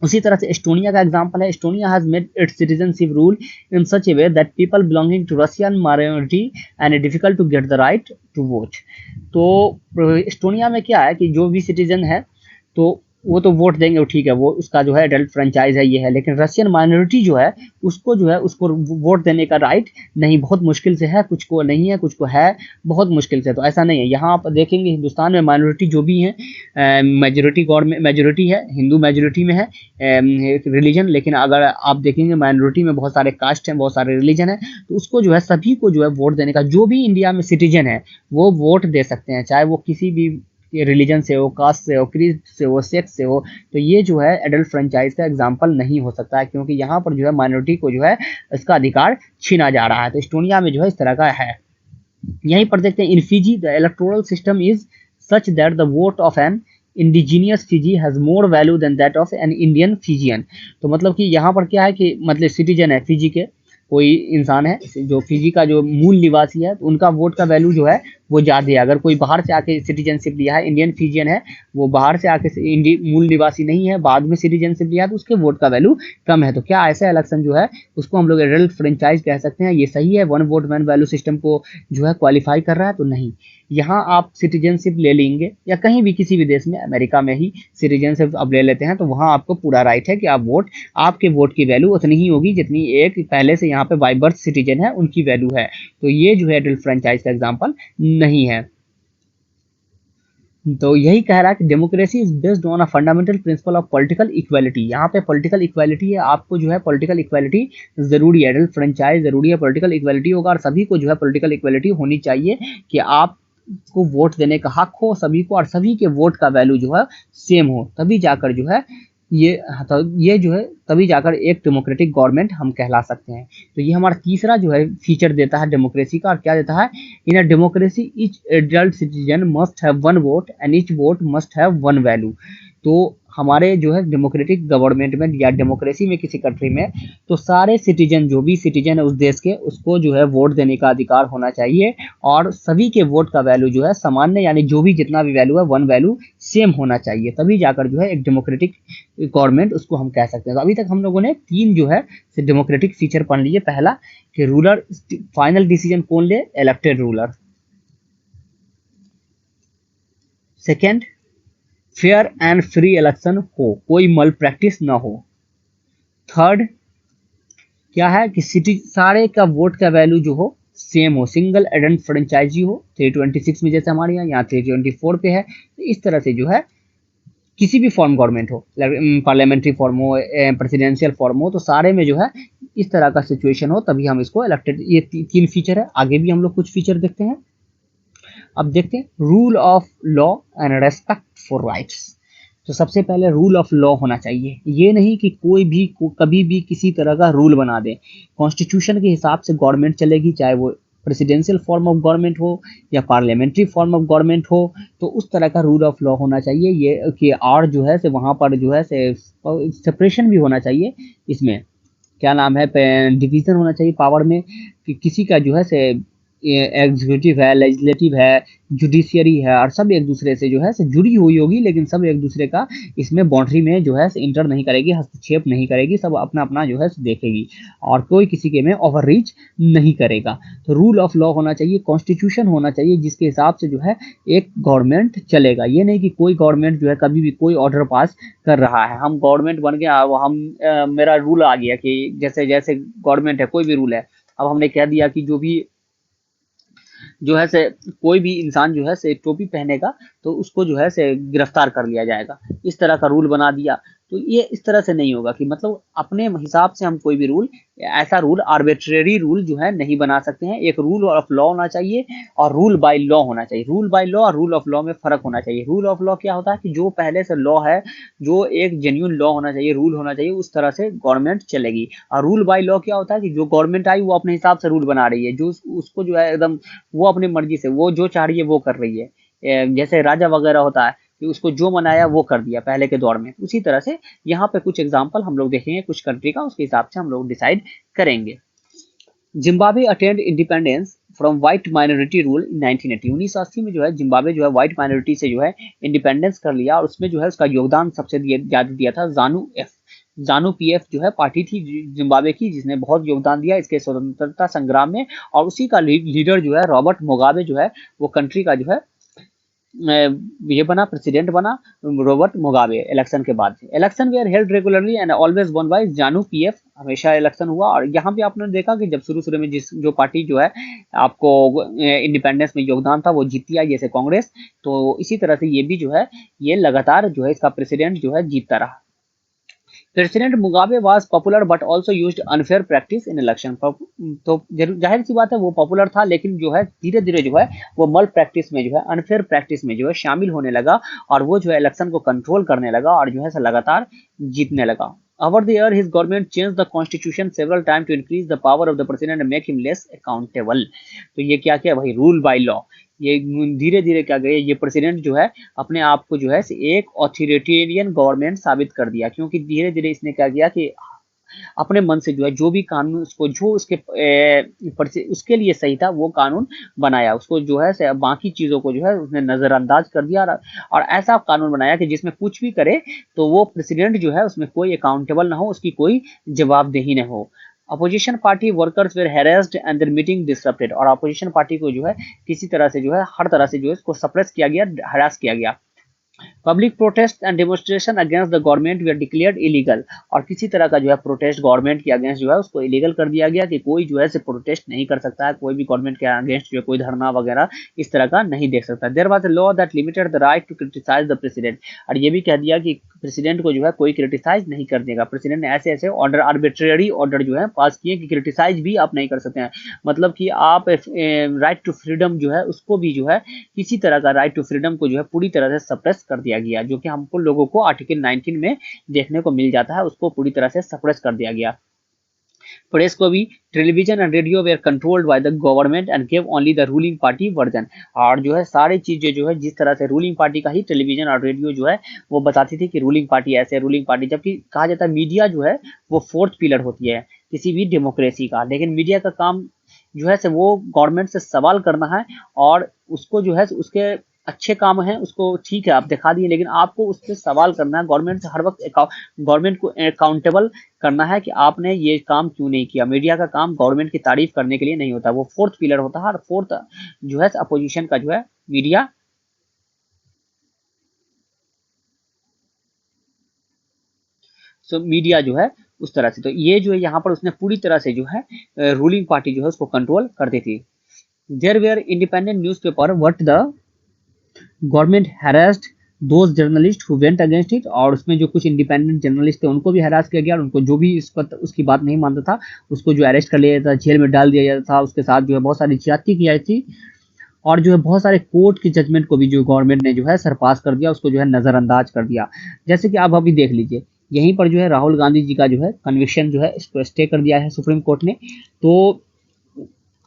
उसी तरह से एस्टोनिया का एग्जांपल है। Estonia has made its citizenship rule in such a way that people belonging to Russian minority and difficult to get the right to vote. तो एस्टोनिया में क्या है कि जो भी सिटीजन है तो वो तो वोट देंगे, वो ठीक है, वो उसका जो है एडल्ट फ्रेंचाइज है ये है। लेकिन रशियन माइनॉरिटी जो है उसको वोट देने का राइट नहीं, बहुत मुश्किल से है, कुछ को नहीं है, कुछ को है, बहुत मुश्किल से। तो ऐसा नहीं है। यहाँ आप देखेंगे हिंदुस्तान में माइनॉरिटी जो भी है, मेजोरिटी गवर्नमेंट मेजोरिटी है, हिंदू मेजोरिटी में है रिलीजन। लेकिन अगर आप देखेंगे माइनॉरिटी में बहुत सारे कास्ट हैं, बहुत सारे रिलीजन है, तो उसको जो है सभी को जो है वोट देने का, जो भी इंडिया में सिटीजन है वो वोट दे सकते हैं, चाहे वो किसी भी रिलीजन से हो, कास्ट से हो, क्रीड से हो, सेक्स से हो। तो ये जो है एडल्ट फ्रेंचाइज का एग्जांपल नहीं हो सकता है, क्योंकि यहाँ पर जो है माइनॉरिटी को जो है इसका अधिकार छीना जा रहा है। तो एस्टोनिया में जो है इस तरह का है। यहीं पर देखते हैं in Fiji the electoral system is such that the vote of an indigenous Fiji has more value than that of an Indian Fijian. तो मतलब कि यहाँ पर क्या है कि मतलब सिटीजन है फिजी के, कोई इंसान है जो फिजी का जो मूल निवासी है, तो उनका वोट का वैल्यू जो है वो ज़्यादा है। अगर कोई बाहर से आके सिटीजनशिप लिया है, इंडियन फिजियन है, वो बाहर से आके मूल निवासी नहीं है, बाद में सिटीजनशिप लिया, तो उसके वोट का वैल्यू कम है। तो क्या ऐसा इलेक्शन जो है उसको हम लोग एडल्ट फ्रेंचाइज कह सकते हैं? ये सही है? One vote one value system को जो है क्वालिफाई कर रहा है? तो नहीं। यहाँ आप सिटीजनशिप ले लेंगे या कहीं भी किसी भी देश में, अमेरिका में ही सिटीजनशिप अब ले लेते हैं, तो वहाँ आपको पूरा राइट है कि आप वोट, आपके वोट की वैल्यू उतनी ही होगी जितनी एक पहले से यहाँ पे बाय बर्थ सिटीजन है उनकी वैल्यू है। तो ये जो है एडल्ट फ्रेंचाइज का एग्जाम्पल नहीं है। तो यही कह रहा है कि democracy is based on a fundamental principle of political equality. यहाँ पे पॉलिटिकल इक्वालिटी है, आपको जो है पॉलिटिकल इक्वालिटी जरूरी है, एडल्ट फ्रेंचाइज जरूरी है, पॉलिटिकल इक्वालिटी होगा और सभी को जो है पॉलिटिकल इक्वालिटी होनी चाहिए कि आप को वोट देने का हक हो सभी को, और सभी के वोट का वैल्यू जो है सेम हो, तभी जाकर जो है ये जो है तभी जाकर एक डेमोक्रेटिक गवर्नमेंट हम कहला सकते हैं। तो ये हमारा तीसरा जो है फीचर देता है डेमोक्रेसी का। और क्या देता है? In a democracy each adult citizen must have one vote and each vote must have one value. तो हमारे जो है डेमोक्रेटिक गवर्नमेंट में या डेमोक्रेसी में किसी कंट्री में, तो सारे सिटीजन, जो भी सिटीजन है उस देश के, उसको जो है वोट देने का अधिकार होना चाहिए और सभी के वोट का वैल्यू जो है सामान्य, यानी जो भी जितना भी वैल्यू है वन वैल्यू सेम होना चाहिए, तभी जाकर जो है एक डेमोक्रेटिक गवर्नमेंट उसको हम कह सकते हैं। तो अभी तक हम लोगों ने तीन जो है डेमोक्रेटिक फीचर पढ़ लिए। पहला कि रूलर फाइनल डिसीजन कौन ले? Elected ruler. Second, fair and free election हो, कोई मल प्रैक्टिस ना हो। थर्ड क्या है कि सिटी सारे का वोट का वैल्यू जो हो सेम हो, सिंगल एडेंट फ्रेंचाइजी हो, 326 में जैसे हमारे यहाँ 324 पे है। तो इस तरह से जो है किसी भी फॉर्म गवर्नमेंट हो, पार्लियामेंट्री फॉर्म हो, प्रेसिडेंशियल फॉर्म हो, तो सारे में जो है इस तरह का सिचुएशन हो, तभी हम इसको इलेक्टेड। ये तीन फीचर है। आगे भी हम लोग कुछ फीचर देखते हैं। अब देखते हैं rule of law and respect for rights. तो सबसे पहले रूल ऑफ लॉ होना चाहिए। ये नहीं कि कोई भी कभी भी किसी तरह का रूल बना दे। कॉन्स्टिट्यूशन के हिसाब से गवर्नमेंट चलेगी, चाहे वो प्रेसिडेंशियल फॉर्म ऑफ गवर्नमेंट हो या पार्लियामेंट्री फॉर्म ऑफ गवर्नमेंट हो, तो उस तरह का रूल ऑफ लॉ होना चाहिए। ये कि और जो है से वहाँ पर जो है से सेपरेशन भी होना चाहिए। इसमें क्या नाम है, डिवीजन होना चाहिए पावर में, कि किसी का जो है से एग्जीक्यूटिव है, लेजिस्लेटिव है, जुडिशियरी है, और सब एक दूसरे से जो है से जुड़ी हुई होगी, लेकिन सब एक दूसरे का इसमें बाउंड्री में जो है से इंटर नहीं करेगी, हस्तक्षेप नहीं करेगी, सब अपना अपना जो है से देखेगी और कोई किसी के में ओवर रीच नहीं करेगा। तो रूल ऑफ लॉ होना चाहिए, कॉन्स्टिट्यूशन होना चाहिए जिसके हिसाब से जो है एक गवर्नमेंट चलेगा। ये नहीं कि कोई गवर्नमेंट जो है कभी भी कोई ऑर्डर पास कर रहा है, हम गवर्नमेंट बन गया, हम मेरा रूल आ गया कि जैसे जैसे गवर्नमेंट है, कोई भी रूल है, अब हमने कह दिया कि जो है से कोई भी इंसान जो है से टोपी पहनेगा तो उसको जो है से गिरफ्तार कर लिया जाएगा, इस तरह का रूल बना दिया। तो ये इस तरह से नहीं होगा कि मतलब अपने हिसाब से हम कोई भी रूल, ऐसा रूल आर्बिट्रेरी रूल जो है नहीं बना सकते हैं। एक रूल ऑफ लॉ होना चाहिए और रूल बाय लॉ होना चाहिए। रूल बाय लॉ और रूल ऑफ लॉ में फर्क होना चाहिए। रूल ऑफ लॉ क्या होता है कि जो पहले से लॉ है, जो एक जेन्युइन लॉ होना चाहिए, रूल होना चाहिए, उस तरह से गवर्नमेंट चलेगी। और रूल बाय लॉ क्या होता है कि जो गवर्नमेंट आई वो अपने हिसाब से रूल बना रही है, जो उसको जो है एकदम वो अपनी मर्जी से वो जो चाह रही है वो कर रही है। जैसे राजा वगैरह होता है कि उसको जो मनाया वो कर दिया पहले के दौर में, उसी तरह से यहाँ पे कुछ एग्जांपल हम लोग देखेंगे कुछ कंट्री का, उसके हिसाब से हम लोग डिसाइड करेंगे। Zimbabwe attend independence from white minority rule in 1980। 1980 में जो है जिम्बाब्वे जो है व्हाइट माइनॉरिटी से जो है इंडिपेंडेंस कर लिया, और उसमें जो है उसका योगदान सबसे ज्यादा दिया था जानु पीएफ जो है पार्टी थी जिम्बाब्वे की, जिसने बहुत योगदान दिया इसके स्वतंत्रता संग्राम में। और उसी का लीडर जो है रॉबर्ट मुगाबे जो है वो कंट्री का जो है ये बना, प्रेसिडेंट बना रॉबर्ट मुगाबे इलेक्शन के बाद। Election where held regularly and always one by जानु पीएफ, हमेशा इलेक्शन हुआ। और यहाँ पे आपने देखा कि जब शुरू में जो पार्टी जो है आपको इंडिपेंडेंस में योगदान था वो जीतती आई, जैसे कांग्रेस, तो इसी तरह से ये भी जो है ये लगातार जो है इसका प्रेसिडेंट जो है जीतता रहा। President Mugabe was popular but also used unfair practice in election. तो जाहिर सी बात है वो पॉपुलर था, लेकिन जो है धीरे धीरे जो है वो मल प्रैक्टिस में जो है अनफेयर प्रैक्टिस में जो है शामिल होने लगा, और वो जो है इलेक्शन को कंट्रोल करने लगा और जो है लगातार जीतने लगा। Over the year, his government changed the constitution several times to increase the power of the president and make him less accountable. तो ये क्या किया भाई, रूल बाय लॉ। ये धीरे धीरे क्या गए, ये प्रेसिडेंट जो है अपने आप को जो है एक ऑथोरिटेरियन गवर्नमेंट साबित कर दिया, क्योंकि धीरे धीरे इसने क्या किया कि अपने मन से जो है जो भी कानून उसको जो उसके लिए सही था वो कानून बनाया, उसको जो है बाकी चीजों को जो है उसने नजरअंदाज कर दिया, और ऐसा कानून बनाया कि जिसमें कुछ भी करे तो वो प्रेसिडेंट जो है उसमें कोई अकाउंटेबल ना हो, उसकी कोई जवाबदेही न हो। Opposition party workers were harassed and their meeting disrupted, और अपोजिशन पार्टी को जो है किसी तरह से जो है हर तरह से जो है इसको सप्रेस किया गया, हरास किया गया। Public protest and demonstration against the government way declared illegal, और किसी तरह का जो है प्रोटेस्ट गवर्नमेंट के अगेंस्ट जो है उसको इलीगल कर दिया गया कि कोई जो है से प्रोटेस्ट नहीं कर सकता है, कोई भी गवर्नमेंट के अगेंस्ट जो है कोई धरना वगैरह इस तरह का नहीं देख सकता। There was a law that limited the right to criticise the president, और ये भी कह दिया कि प्रेसिडेंट को जो है कोई क्रिटिसाइज नहीं कर देगा। प्रेसिडेंट ने ऐसे ऐसे ऑर्डर, आर्बिट्रेरी ऑर्डर जो है पास किए कि क्रिटिसाइज भी आप नहीं कर सकते हैं, मतलब कि आप राइट टू फ्रीडम जो है उसको भी जो है किसी तरह का राइट टू फ्रीडम को जो है पूरी तरह से सप्रेस कर दिया गया, जो कि हमको लोगों को आर्टिकल 19 में देखने को मिल जाता है, उसको पूरी तरह से सप्रेस कर दिया गया। प्रेस को भी television and radio were controlled by the government and gave only the ruling party version, और जो है सारी चीजें जो है जिस तरह से रूलिंग पार्टी का ही टेलीविजन और रेडियो जो है वो बताती थी कि रूलिंग पार्टी ऐसे, रूलिंग पार्टी, जबकि कहा जाता है मीडिया जो है वो फोर्थ पिलर होती है किसी भी डेमोक्रेसी का, लेकिन मीडिया का काम जो है वो गवर्नमेंट से सवाल करना है, और उसको जो है उसके अच्छे काम है उसको ठीक है आप दिखा दिए, लेकिन आपको उस पर सवाल करना है, गवर्नमेंट से हर वक्त गवर्नमेंट को अकाउंटेबल करना है कि आपने ये काम क्यों नहीं किया। मीडिया का काम गवर्नमेंट की तारीफ करने के लिए नहीं होता, वो फोर्थ पिलर होता है, और फोर्थ जो है अपोजिशन का जो है मीडिया। सो मीडिया जो है उस तरह से, तो ये जो है यहाँ पर उसने पूरी तरह से जो है रूलिंग पार्टी जो है उसको कंट्रोल करती थी। There were independent newspaper what the government harassed those journalist who went against it, और उसमें जो कुछ इंडिपेंडेंट जर्नलिस्ट थे उनको भी हरास किया गया, और उनको जो भी उसकी बात नहीं मानता था उसको जो अरेस्ट कर लिया जाता था, जेल में डाल दिया जाता था, उसके साथ जो है बहुत सारी ज्यादती की जाती थी, और जो है बहुत सारे कोर्ट की जजमेंट को भी जो गवर्नमेंट ने जो है सरपास कर दिया, उसको जो है नजरअंदाज कर दिया। जैसे कि आप अभी देख लीजिए, यहीं पर जो है राहुल गांधी जी का जो है कन्विक्शन जो है इसको स्टे कर दिया है सुप्रीम कोर्ट ने। तो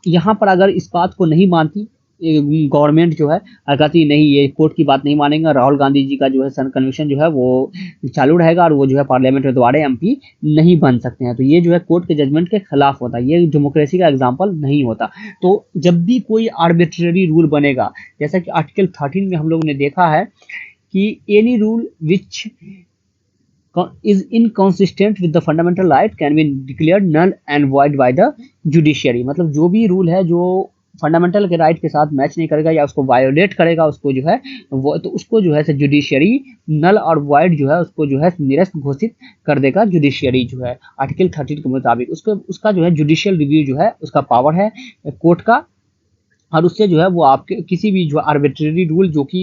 यहाँ पर अगर इस बात को नहीं मानती गवर्नमेंट जो है, अगर कहती नहीं ये कोर्ट की बात नहीं मानेंगे, राहुल गांधी जी का जो है कन्विक्शन जो है वो चालू रहेगा, और वो जो है पार्लियामेंट में दोबारा एमपी नहीं बन सकते हैं, तो ये जो है कोर्ट के जजमेंट के खिलाफ होता है, ये डेमोक्रेसी का एग्जाम्पल नहीं होता। तो जब भी कोई आर्बिट्रेरी रूल बनेगा, जैसा कि आर्टिकल 13 में हम लोगों ने देखा है कि any rule which is inconsistent with the fundamental right can be declared null and void by the judiciary, मतलब जो भी रूल है जो फंडामेंटल के राइट के साथ मैच नहीं करेगा या उसको वायोलेट करेगा, उसको जो है वो तो उसको जो है जुडिशियरी नल और वाइड जो है उसको जो है निरस्त घोषित कर देगा। जुडिशियरी जो है आर्टिकल 13 के मुताबिक उसको उसका जो है जुडिशियल रिव्यू जो है उसका पावर है कोर्ट का, और उससे जो है वो आपके किसी भी जो आर्बिट्रेरी रूल जो कि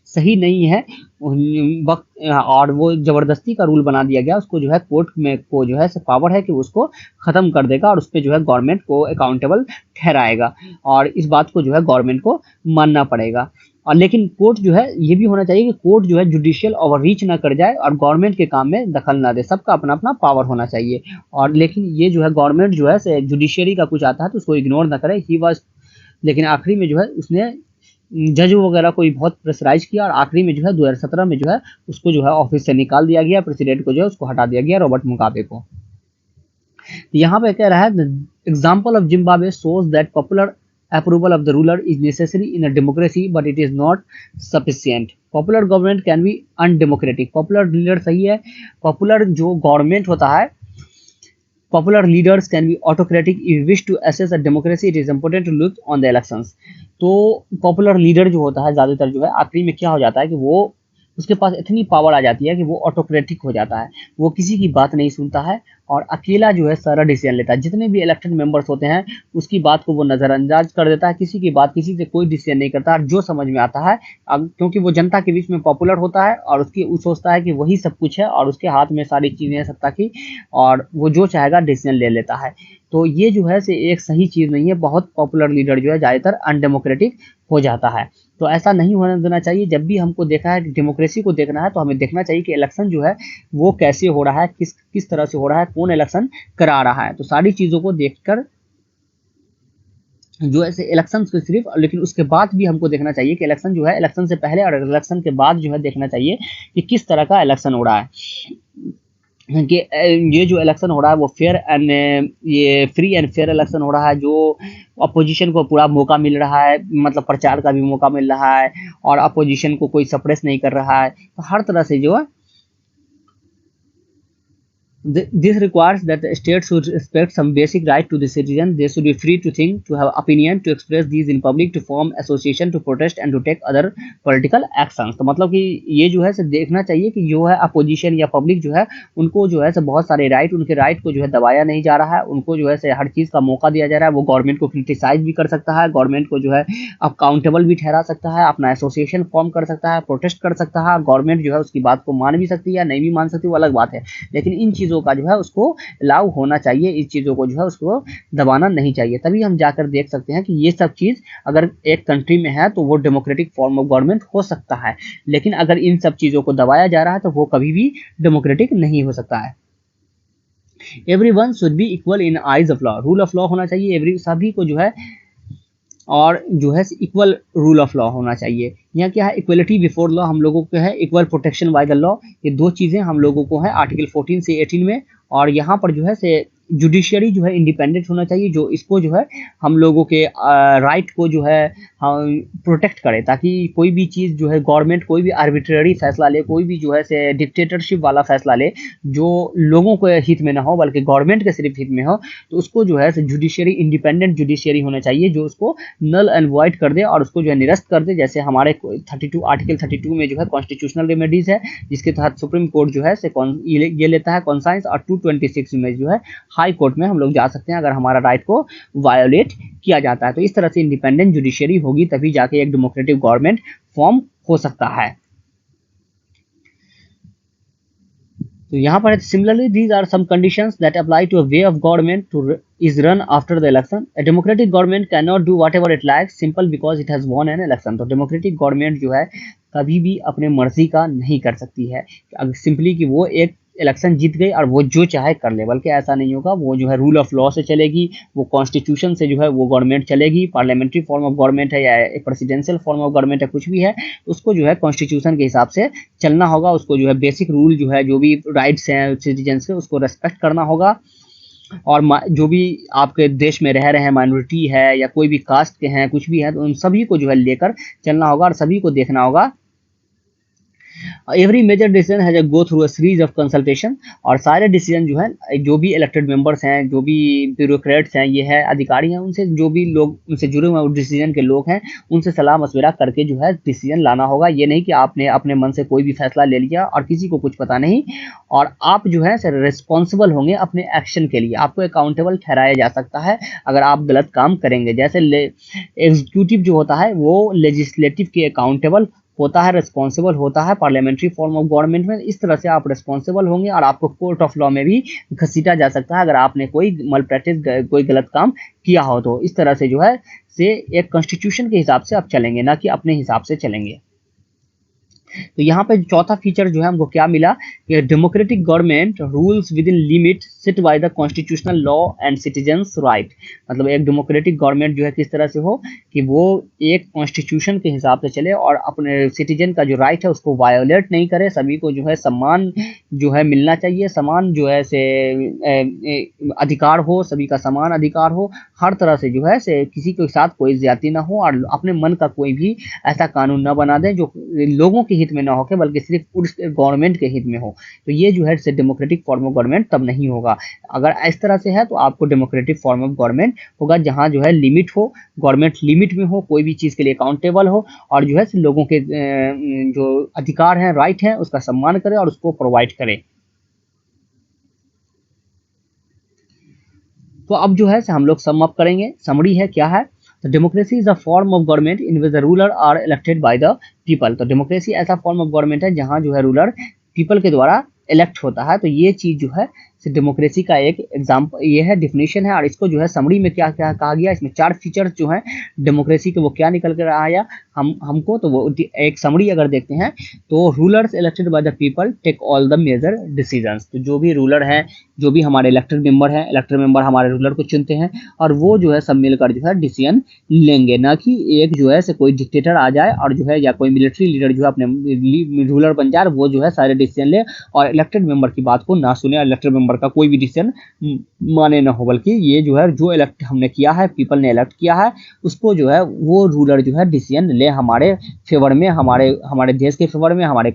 सही नहीं है वक्त और वो जबरदस्ती का रूल बना दिया गया, उसको जो है कोर्ट में को जो है पावर है कि उसको खत्म कर देगा, और उस पर जो है गवर्नमेंट को अकाउंटेबल ठहराएगा, और इस बात को जो है गवर्नमेंट को मानना पड़ेगा। और लेकिन कोर्ट जो है ये भी होना चाहिए कि कोर्ट जो है जुडिशियल ओवररीच ना कर जाए और गवर्नमेंट के काम में दखल ना दे, सबका अपना अपना पावर होना चाहिए। और लेकिन ये जो है गवर्नमेंट जो है जुडिशियरी का कुछ आता है तो उसको इग्नोर ना करे। ही वाज, लेकिन आखिरी में जो है उसने जज वगैरह को भी बहुत प्रेशराइज किया, और आखिरी में जो है 2017 में जो है उसको जो है ऑफिस से निकाल दिया गया, प्रेसिडेंट को जो है उसको हटा दिया गया, रॉबर्ट मुगाबे को। यहाँ पे कह रहा है example of Zimbabwe shows that popular approval of the ruler is necessary in a democracy but it is not sufficient. Popular government can be undemocratic. Popular leader सही है, पॉपुलर जो गवर्नमेंट होता है, popular leaders can be autocratic. If you wish to assess a democracy, it is important to look on the elections. तो popular leader जो होता है ज़्यादातर जो है आखिरी में क्या हो जाता है कि वो उसके पास इतनी पावर आ जाती है कि वो ऑटोक्रेटिक हो जाता है, वो किसी की बात नहीं सुनता है और अकेला जो है सारा डिसीजन लेता है। जितने भी इलेक्टेड मेंबर्स होते हैं उसकी बात को वो नज़रअंदाज कर देता है, किसी की बात किसी से कोई डिसीजन नहीं करता, और जो समझ में आता है अब क्योंकि वो जनता के बीच में पॉपुलर होता है और उसकी वो सोचता है कि वही सब कुछ है और उसके हाथ में सारी चीज़ें हैं सत्ता की, और वो जो चाहेगा डिसीजन ले लेता है। तो ये जो है से एक सही चीज़ नहीं है। बहुत पॉपुलर लीडर जो है ज़्यादातर अनडेमोक्रेटिक हो जाता है, तो ऐसा नहीं होने देना चाहिए। जब भी हमको देखा है कि डेमोक्रेसी को देखना है तो हमें देखना चाहिए कि इलेक्शन जो है वो कैसे हो रहा है, किस तरह से हो रहा है, कौन इलेक्शन करा रहा है। तो सारी चीज़ों को देखकर जो ऐसे इलेक्शन को सिर्फ, लेकिन उसके बाद भी हमको देखना चाहिए कि इलेक्शन जो है, इलेक्शन से पहले और इलेक्शन के बाद जो है देखना चाहिए कि किस तरह का इलेक्शन हो रहा है, कि ये जो इलेक्शन हो रहा है वो फेयर एंड ये फ्री एंड फेयर इलेक्शन हो रहा है, जो अपोजिशन को पूरा मौका मिल रहा है, मतलब प्रचार का भी मौका मिल रहा है, और अपोजिशन को कोई सप्रेस नहीं कर रहा है, तो हर तरह से जो है this requires that the state should respect some basic right to the citizen. They should be free to think, to have opinion, to express these in public, to form association, to protest and to take other political actions. तो मतलब कि ये जो है से देखना चाहिए कि जो है अपोजिशन या पब्लिक जो है उनको जो है से बहुत सारे राइट, उनके राइट को जो है दबाया नहीं जा रहा है, उनको जो है से हर चीज़ का मौका दिया जा रहा है। वो गवर्नमेंट को क्रिटिसाइज भी कर सकता है, गवर्नमेंट को जो है अकाउंटेबल भी ठहरा सकता है, अपना एसोसिएशन फॉर्म कर सकता है, प्रोटेस्ट कर सकता है, गवर्नमेंट जो है उसकी बात को मान भी सकती है या नहीं भी मान सकती, वो अलग बात है। लेकिन इन चीज़ों का जो है उसको अलाउ होना चाहिए, इस चीज़ों को जो है उसको दबाना नहीं चाहिए। तभी हम जाकर देख सकते हैं कि ये सब चीज़ अगर एक कंट्री में है तो वो डेमोक्रेटिक फॉर्म ऑफ गवर्नमेंट हो सकता है, लेकिन अगर इन सब चीज़ों को दबाया जा रहा है तो वो कभी भी डेमोक्रेटिक नहीं हो सकता है। Everyone should be equal in eyes of law, rule of law होना चाहिए एवरी, सभी को जो है, और जो है इक्वल रूल ऑफ लॉ होना चाहिए। यहाँ क्या है, इक्वलिटी बिफोर लॉ हम लोगों को है, equal protection by the law, ये दो चीज़ें हम लोगों को है आर्टिकल 14 से 18 में। और यहाँ पर जो है से जुडिशियरी जो है इंडिपेंडेंट होना चाहिए, जो इसको जो है हम लोगों के राइट को जो है हम प्रोटेक्ट करें, ताकि कोई भी चीज़ जो है गवर्नमेंट कोई भी आर्बिट्ररी फैसला ले, कोई भी जो है से डिक्टेटरशिप वाला फैसला ले जो लोगों को हित में ना हो बल्कि गवर्नमेंट के सिर्फ हित में हो, तो उसको जो है जुडिशियरी इंडिपेंडेंट जुडिशियरी होना चाहिए, जो उसको नल एंड वॉइड कर दे और उसको जो है निरस्त कर दे। जैसे हमारे 32 आर्टिकल 32 में जो है कॉन्स्टिट्यूशनल रेमेडीज है, जिसके तहत सुप्रीम कोर्ट जो है से ये लेता है कॉन्साइंस, और 226 में जो है हाई कोर्ट में हम लोग जा सकते हैं अगर हमारा राइट को वायोलेट किया जाता है। तो इस तरह से इंडिपेंडेंट जुडिशियरी होगी तभी जाके एक डेमोक्रेटिक गवर्नमेंट फॉर्म हो सकता है। तो यहाँ पर similarly these are some conditions that apply to a way of government to is run after the election. A democratic government can not do whatever it likes simple because it has won an election. तो democratic government जो है कभी भी अपने मर्जी का नहीं कर सकती है, सिंपली कि वो एक इलेक्शन जीत गई और वो जो चाहे कर ले, बल्कि ऐसा नहीं होगा। वो जो है रूल ऑफ लॉ से चलेगी, वो कॉन्स्टिट्यूशन से जो है वो गवर्नमेंट चलेगी, पार्लियामेंट्री फॉर्म ऑफ गवर्नमेंट है या एक प्रेसिडेंशियल फॉर्म ऑफ गवर्नमेंट है, कुछ भी है, उसको जो है कॉन्स्टिट्यूशन के हिसाब से चलना होगा। उसको जो है बेसिक रूल जो है, जो भी राइट्स हैं सिटीजन्स के, उसको रेस्पेक्ट करना होगा। और जो भी आपके देश में रह रहे हैं, माइनॉरिटी है या कोई भी कास्ट के हैं, कुछ भी है, तो उन सभी को जो है लेकर चलना होगा और सभी को देखना होगा। Every major decision has go through a series of consultation. और सारे डिसीजन जो है, जो भी इलेक्टेड मेंबर्स हैं, जो भी ब्यूरोक्रेट्स हैं, ये है अधिकारी हैं, उनसे जो भी लोग उनसे जुड़े हुए डिसीजन के लोग हैं, उनसे सलाह मशवरा करके जो है डिसीजन लाना होगा। ये नहीं कि आपने अपने मन से कोई भी फैसला ले लिया और किसी को कुछ पता नहीं, और आप जो है रिस्पॉन्सिबल होंगे अपने एक्शन के लिए, आपको अकाउंटेबल ठहराया जा सकता है अगर आप गलत काम करेंगे। जैसे एग्जीक्यूटिव जो होता है वो लेजिस्लेटिव के अकाउंटेबल होता है, रिस्पॉन्सिबल होता है पार्लियामेंट्री फॉर्म ऑफ गवर्नमेंट में। इस तरह से आप रिस्पॉन्सिबल होंगे और आपको कोर्ट ऑफ लॉ में भी घसीटा जा सकता है अगर आपने कोई मल प्रैक्टिस, कोई गलत काम किया हो। तो इस तरह से जो है से एक कॉन्स्टिट्यूशन के हिसाब से आप चलेंगे, ना कि अपने हिसाब से चलेंगे। तो यहाँ पे चौथा फीचर जो है हमको क्या मिला कि democratic government rules with in limit set by the constitutional law and citizens right. मतलब एक डेमोक्रेटिक गवर्नमेंट जो है किस तरह से हो कि वो एक कॉन्स्टिट्यूशन के हिसाब से चले और अपने सिटीजन का जो राइट है उसको वायोलेट नहीं करे। सभी को जो है सम्मान जो है मिलना चाहिए, समान जो है से अधिकार हो, सभी का समान अधिकार हो, हर तरह से जो है से किसी के साथ कोई ज्यादती ना हो और अपने मन का कोई भी ऐसा कानून ना बना दे जो लोगों के हित में ना होके बल्कि सिर्फ उस गवर्नमेंट के हित में हो। तो ये जो है डेमोक्रेटिक फॉर्म ऑफ गवर्नमेंट तब नहीं होगा। अगर इस तरह से है तो आपको डेमोक्रेटिक फॉर्म ऑफ गवर्नमेंट होगा जहां जो है लिमिट हो, गवर्नमेंट लिमिट में हो, कोई भी चीज़ के लिए अकाउंटेबल हो और जो है लोगों के जो अधिकार हैं, राइट हैं, उसका सम्मान करे और उसको प्रोवाइड करे। तो अब जो है हम लोग सम अप करेंगे। समरी है क्या है, तो democracy is a form of government in which the ruler are elected by the people. तो डेमोक्रेसी ऐसा फॉर्म ऑफ गवर्नमेंट है जहां जो है रूलर पीपल के द्वारा इलेक्ट होता है। तो ये चीज जो है डेमोक्रेसी का एक एग्जाम्पल ये है, डिफिनेशन है, और इसको जो है समरी में क्या क्या कहा गया, इसमें 4 फीचर्स जो हैं डेमोक्रेसी के वो क्या निकल कर आया हमको, तो वो एक समरी अगर देखते हैं तो rulers elected by the people take all the major decisions. तो जो भी रूलर हैं, जो भी हमारे इलेक्टेड मेंबर हैं, इलेक्टेड मेंबर हमारे रूलर को चुनते हैं और वो जो है सब मिलकर जो है डिसीजन लेंगे, ना कि एक जो है से कोई डिक्टेटर आ जाए और जो है या कोई मिलिट्री लीडर जो है अपने रूलर बन जाए, वो जो है सारे डिसीजन ले और इलेक्टेड मेंबर की बात को ना सुने, इलेक्टेड मेंबर का कोई भी डिसीजन माने ना हो, बल्कि ये जो है जो इलेक्ट हमने किया है, पीपल ने इलेक्ट किया है, उसको जो है वो रूलर जो है डिसीजन ले हमारे फेवर में, हमारे देश के फेवर में, हमारे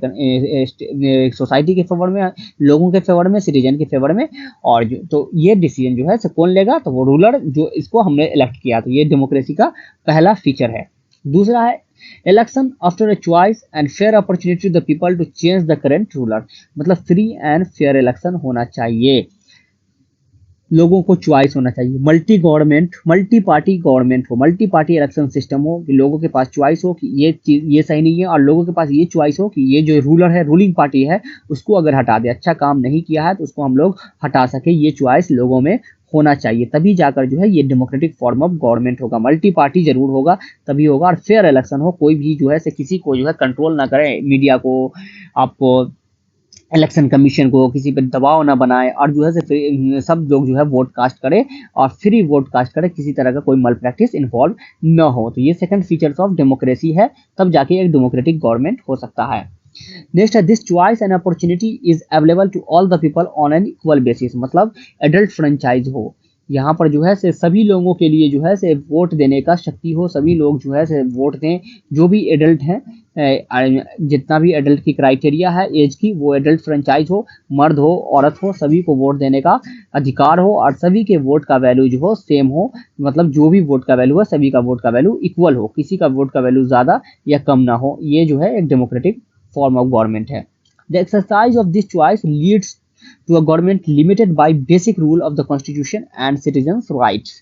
सोसाइटी के फेवर में, लोगों के फेवर में, सिटीजन के फेवर में। और जो तो ये डिसीजन जो है कौन लेगा, तो वो रूलर जो इसको हमने इलेक्ट किया। तो ये डेमोक्रेसी का पहला फीचर है। दूसरा है election after a choice and fair opportunity to the people to change the current ruler. मतलब फ्री एंड फेयर इलेक्शन होना चाहिए, लोगों को चॉइस होना चाहिए, multi government, multi party government हो, मल्टी पार्टी इलेक्शन सिस्टम हो, कि लोगों के पास चॉइस हो कि ये चीज ये सही नहीं है, और लोगों के पास ये चॉइस हो कि ये जो रूलर है, रूलिंग पार्टी है, उसको अगर हटा दे, अच्छा काम नहीं किया है तो उसको हम लोग हटा सके, ये चॉइस लोगों में होना चाहिए। तभी जाकर जो है ये डेमोक्रेटिक फॉर्म ऑफ गवर्नमेंट होगा, मल्टी पार्टी जरूर होगा तभी होगा, और फेयर इलेक्शन हो, कोई भी जो है से किसी को जो है कंट्रोल ना करे, मीडिया को, आपको इलेक्शन कमीशन को किसी पर दबाव ना बनाए, और जो है सब लोग जो है वोट कास्ट करें और फ्री वोट कास्ट करें, किसी तरह का कोई मल प्रैक्टिस इन्वॉल्व न हो। तो ये सेकंड फीचर्स ऑफ डेमोक्रेसी है, तब जाके एक डेमोक्रेटिक गवर्नमेंट हो सकता है। नेक्स्ट है this choice and opportunity is available to all the people on an equal basis. मतलब एडल्ट फ्रेंचाइज हो, यहाँ पर जो है से सभी लोगों के लिए जो है से वोट देने का शक्ति हो, सभी लोग जो है से वोट दें, जो भी एडल्ट हैं, जितना भी एडल्ट की क्राइटेरिया है एज की, वो एडल्ट फ्रेंचाइज हो, मर्द हो औरत हो, सभी को वोट देने का अधिकार हो, और सभी के वोट का वैल्यू जो हो सेम हो। मतलब जो भी वोट का वैल्यू है, सभी का वोट का वैल्यू इक्वल हो, किसी का वोट का वैल्यू ज़्यादा या कम ना हो। ये जो है एक डेमोक्रेटिक फॉर्म ऑफ गवर्नमेंट है। The exercise of this choice leads to a government limited by basic rule of the constitution and citizens rights।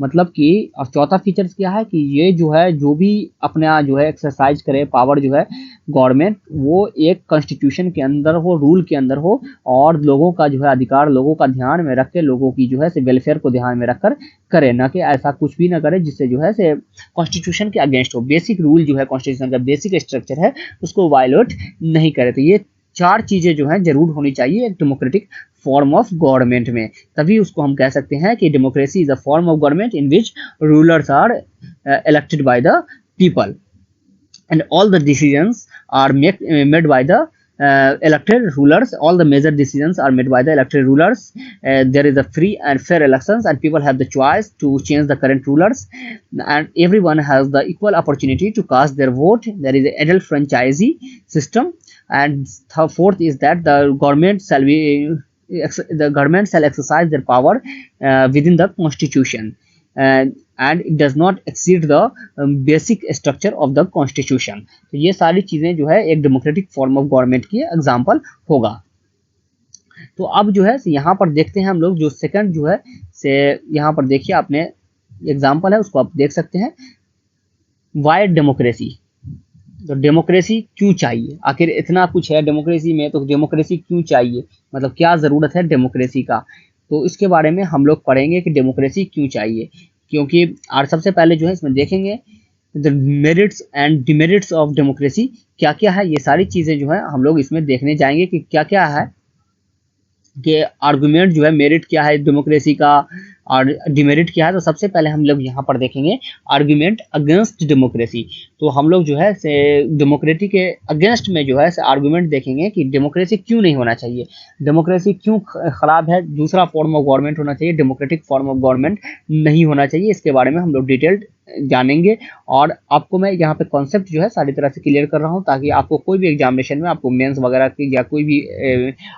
मतलब कि और चौथा फीचर क्या है कि ये जो है जो भी अपना जो है एक्सरसाइज करे पावर जो है गवर्नमेंट, वो एक कॉन्स्टिट्यूशन के अंदर हो, रूल के अंदर हो, और लोगों का जो है अधिकार लोगों का ध्यान में रख के, लोगों की जो है से वेलफेयर को ध्यान में रखकर करे, ना कि ऐसा कुछ भी ना करे जिससे जो है से कॉन्स्टिट्यूशन के अगेंस्ट हो। बेसिक रूल जो है कॉन्स्टिट्यूशन का बेसिक स्ट्रक्चर है उसको वायलेट नहीं करे। तो ये 4 चीजें जो हैं जरूर होनी चाहिए एक डेमोक्रेटिक फॉर्म ऑफ गवर्नमेंट में, तभी उसको हम कह सकते हैं कि democracy is a form of government in which rulers are elected by the people and all the decisions are made by the elected rulers, all the major decisions are made by the elected rulers. There is a free and fair elections and people have the choice to change the current rulers, and everyone has the equal opportunity to cast their vote. There is an adult franchisee system, and fourth is that the government shall exercise their power within the constitution, and it does not exceed the basic structure of the constitution। तो ये सारी चीजें जो है एक democratic form of government की example होगा। तो अब जो है यहाँ पर देखते हैं हम लोग जो सेकंड जो है से यहाँ पर देखिए आपने एग्जांपल है उसको आप देख सकते हैं, वाई डेमोक्रेसी। तो डेमोक्रेसी क्यों चाहिए, आखिर इतना कुछ है डेमोक्रेसी में, तो डेमोक्रेसी क्यों चाहिए, मतलब क्या ज़रूरत है डेमोक्रेसी का। तो इसके बारे में हम लोग पढ़ेंगे कि डेमोक्रेसी क्यों चाहिए, क्योंकि और सबसे पहले जो है इसमें देखेंगे the merits and demerits of democracy क्या क्या है। ये सारी चीज़ें जो है हम लोग इसमें देखने जाएंगे कि क्या क्या है, कि आर्गुमेंट जो है मेरिट क्या है डेमोक्रेसी का और डिमेरिट क्या है। तो सबसे पहले हम लोग यहाँ पर देखेंगे आर्गुमेंट अगेंस्ट डेमोक्रेसी। तो हम लोग जो है से डेमोक्रेसी के अगेंस्ट में जो है से आर्गुमेंट देखेंगे कि डेमोक्रेसी क्यों नहीं होना चाहिए, डेमोक्रेसी क्यों खराब है, दूसरा फॉर्म ऑफ गवर्नमेंट होना चाहिए, डेमोक्रेटिक फॉर्म ऑफ गवर्नमेंट नहीं होना चाहिए। इसके बारे में हम लोग डिटेल्ड जानेंगे, और आपको मैं यहाँ पे कॉन्सेप्ट जो है सारी तरह से क्लियर कर रहा हूँ, ताकि आपको कोई भी एग्जामिनेशन में, आपको मेंस वगैरह की या कोई भी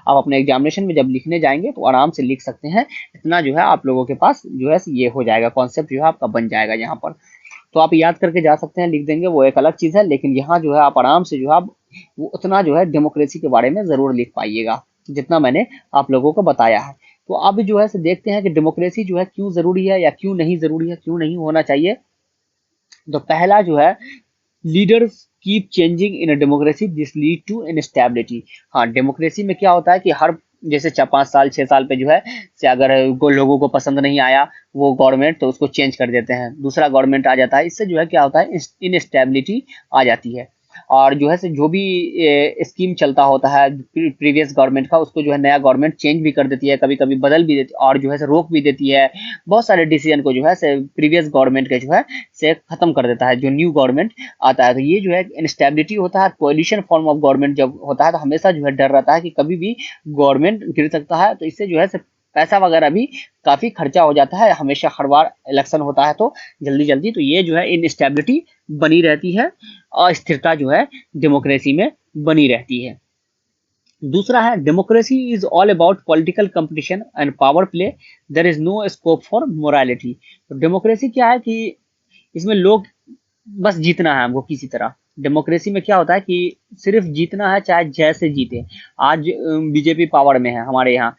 आप अपने एग्जामिनेशन में जब लिखने जाएंगे तो आराम से लिख सकते हैं। इतना जो है आप लोगों के पास जो है ये हो जाएगा, कॉन्सेप्ट जो है आपका बन जाएगा यहाँ पर। तो आप याद करके जा सकते हैं, लिख देंगे, वो एक अलग चीज़ है, लेकिन यहाँ जो है आप आराम से जो है आप उतना जो है डेमोक्रेसी के बारे में ज़रूर लिख पाइएगा जितना मैंने आप लोगों को बताया है। तो अब जो है देखते हैं कि डेमोक्रेसी जो है क्यों ज़रूरी है या क्यों नहीं ज़रूरी है, क्यों नहीं होना चाहिए। तो पहला जो है leaders keep changing in a democracy, this lead to instability. हाँ, डेमोक्रेसी में क्या होता है कि हर जैसे 5 साल 6 साल पे जो है से अगर लोगों को पसंद नहीं आया वो गवर्नमेंट, तो उसको चेंज कर देते हैं, दूसरा गवर्नमेंट आ जाता है। इससे जो है क्या होता है, इनस्टेबिलिटी आ जाती है। और जो है जो भी स्कीम चलता होता है प्रीवियस गवर्नमेंट का, उसको जो है नया गवर्नमेंट चेंज भी कर देती है, कभी कभी बदल भी देती है, और जो है रोक भी देती है। बहुत सारे डिसीजन को जो है प्रीवियस गवर्नमेंट के जो है से खत्म कर देता है जो न्यू गवर्नमेंट आता है। तो ये जो है इनस्टेबिलिटी होता है। कोalition फॉर्म ऑफ गवर्नमेंट जब होता है तो हमेशा जो है डर रहता है कि कभी भी गवर्नमेंट गिर सकता है। तो इससे जो है पैसा वगैरह भी काफी खर्चा हो जाता है, हमेशा हर बार इलेक्शन होता है तो जल्दी जल्दी, तो ये जो है इनस्टेबिलिटी बनी रहती है, अस्थिरता जो है डेमोक्रेसी में बनी रहती है। दूसरा है democracy is all about political competition and power play, there is no scope for morality. तो डेमोक्रेसी क्या है कि इसमें लोग बस जीतना है हमको किसी तरह। डेमोक्रेसी में क्या होता है कि सिर्फ जीतना है, चाहे जैसे जीते। आज बीजेपी पावर में है, हमारे यहाँ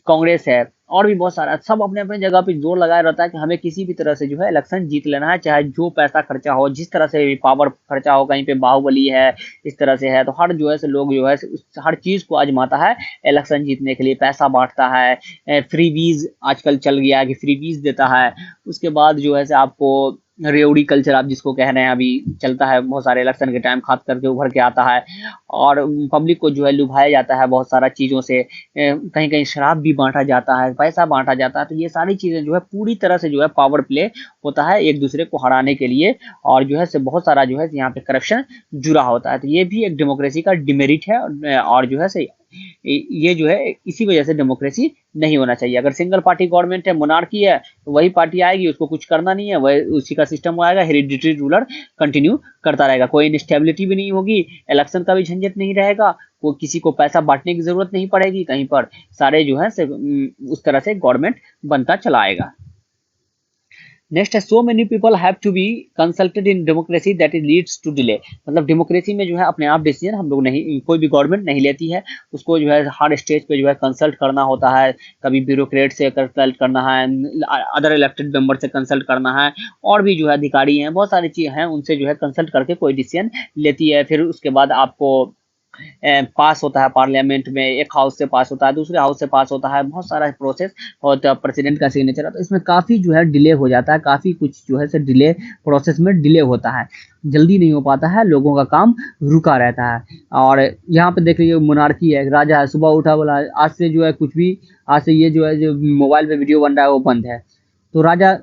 कांग्रेस है, और भी बहुत सारा, सब अपने अपने जगह पे जोर लगाए रहता है कि हमें किसी भी तरह से जो है इलेक्शन जीत लेना है, चाहे जो पैसा खर्चा हो, जिस तरह से भी पावर खर्चा हो। कहीं पे बाहुबली है, इस तरह से है, तो हर जो है से लोग जो है हर चीज को आजमाता है इलेक्शन जीतने के लिए, पैसा बांटता है। फ्री बीज आजकल चल गया है कि फ्री बीज देता है। उसके बाद जो है से आपको रेवड़ी कल्चर आप जिसको कह रहे हैं अभी चलता है, बहुत सारे इलेक्शन के टाइम खास करके उभर के आता है, और पब्लिक को जो है लुभाया जाता है बहुत सारा चीज़ों से। कहीं कहीं शराब भी बांटा जाता है, पैसा बांटा जाता है। तो ये सारी चीज़ें जो है पूरी तरह से जो है पावर प्ले होता है एक दूसरे को हराने के लिए, और जो है से बहुत सारा जो है यहाँ पे करप्शन जुड़ा होता है। तो ये भी एक डेमोक्रेसी का डिमेरिट है, और जो है से ये जो है इसी वजह से डेमोक्रेसी नहीं होना चाहिए। अगर सिंगल पार्टी गवर्नमेंट है, मोनार्की है, तो वही पार्टी आएगी, उसको कुछ करना नहीं है, वही उसी का सिस्टम आएगा, हेरिडिटरी रूलर कंटिन्यू करता रहेगा, कोई इंस्टेबिलिटी भी नहीं होगी, इलेक्शन का भी झंझट नहीं रहेगा, कोई किसी को पैसा बांटने की जरूरत नहीं पड़ेगी कहीं पर, सारे जो है उस तरह से गवर्नमेंट बनता चला आएगा। नेक्स्ट है so many people have to be consulted in democracy that is leads to delay. मतलब डेमोक्रेसी में जो है अपने आप डिसीजन हम लोग नहीं, कोई भी गवर्नमेंट नहीं लेती है, उसको जो है हर स्टेज पे जो है कंसल्ट करना होता है। कभी ब्यूरोक्रेट से कंसल्ट करना है, अदर इलेक्टेड मेंबर से कंसल्ट करना है, और भी जो है अधिकारी हैं, बहुत सारी चीज़ हैं, उनसे जो है कंसल्ट करके कोई डिसीजन लेती है। फिर उसके बाद आपको पास होता है पार्लियामेंट में, एक हाउस से पास होता है, दूसरे हाउस से पास होता है, बहुत सारा प्रोसेस होता है, प्रेसिडेंट का सिग्नेचर। तो इसमें काफ़ी जो है डिले हो जाता है, काफ़ी कुछ जो है डिले, प्रोसेस में डिले होता है, जल्दी नहीं हो पाता है, लोगों का काम रुका रहता है। और यहाँ पे देख लीजिए मोनार्की है, राजा है, सुबह उठा बोला आज से जो है कुछ भी, आज से ये जो है जो मोबाइल पे वीडियो बन रहा है वो बंद है, तो राजा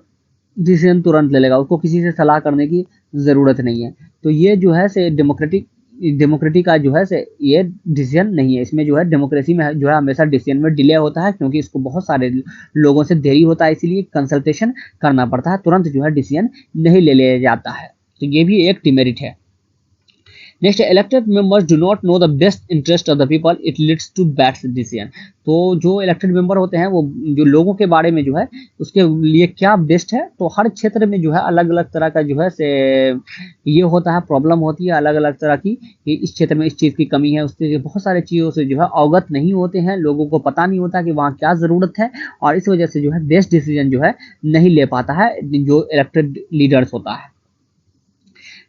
डिसीजन तुरंत ले लेगा, उसको किसी से सलाह करने की ज़रूरत नहीं है। तो ये जो है से डेमोक्रेटिक का जो है से ये डिसीजन नहीं है। इसमें जो है डेमोक्रेसी में जो है हमेशा डिसीजन में डिले होता है, क्योंकि इसको बहुत सारे लोगों से देरी होता है, इसीलिए कंसल्टेशन करना पड़ता है, तुरंत जो है डिसीजन नहीं ले लिया जाता है। तो ये भी एक डिमेरिट है। Next, elected members do not know the best interest of the people, it leads to bad decision. तो जो इलेक्टेड मेंबर होते हैं वो जो लोगों के बारे में जो है उसके लिए क्या बेस्ट है, तो हर क्षेत्र में जो है अलग अलग तरह का जो है से ये होता है, प्रॉब्लम होती है अलग अलग तरह की, कि इस क्षेत्र में इस चीज़ की कमी है, उससे बहुत सारे चीज़ों से जो है अवगत नहीं होते हैं, लोगों को पता नहीं होता कि वहाँ क्या ज़रूरत है, और इस वजह से जो है बेस्ट डिसीजन जो है नहीं ले पाता है जो इलेक्टेड लीडर्स होता है।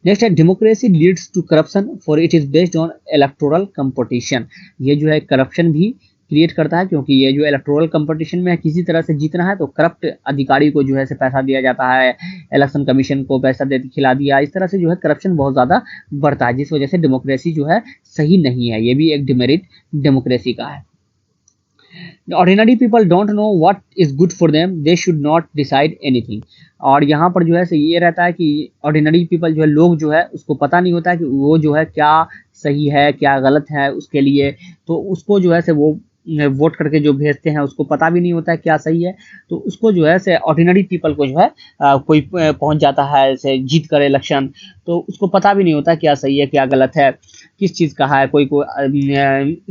नेक्स्ट है democracy leads to corruption for it is based on electoral competition. ये जो है करप्शन भी क्रिएट करता है, क्योंकि ये जो इलेक्टोरल कंपटीशन में है, किसी तरह से जीतना है, तो करप्ट अधिकारी को जो है से पैसा दिया जाता है, इलेक्शन कमीशन को पैसा दे खिला दिया, इस तरह से जो है करप्शन बहुत ज़्यादा बढ़ता है, जिस वजह से डेमोक्रेसी जो है सही नहीं है। ये भी एक डिमेरिट डेमोक्रेसी का है। Ordinary people don't know what is good for them, they should not decide anything. और यहाँ पर जो है ये रहता है कि ऑर्डिनरी पीपल जो है, लोग जो है उसको पता नहीं होता है कि वो जो है क्या सही है क्या गलत है उसके लिए, तो उसको जो है से वो वोट करके जो भेजते हैं उसको पता भी नहीं होता है क्या सही है, तो उसको जो है से ऑर्डिनरी पीपल को जो है कोई पहुंच जाता है से जीत कर इलेक्शन, तो उसको पता भी नहीं होता क्या सही है क्या गलत है, किस चीज़ का है। कोई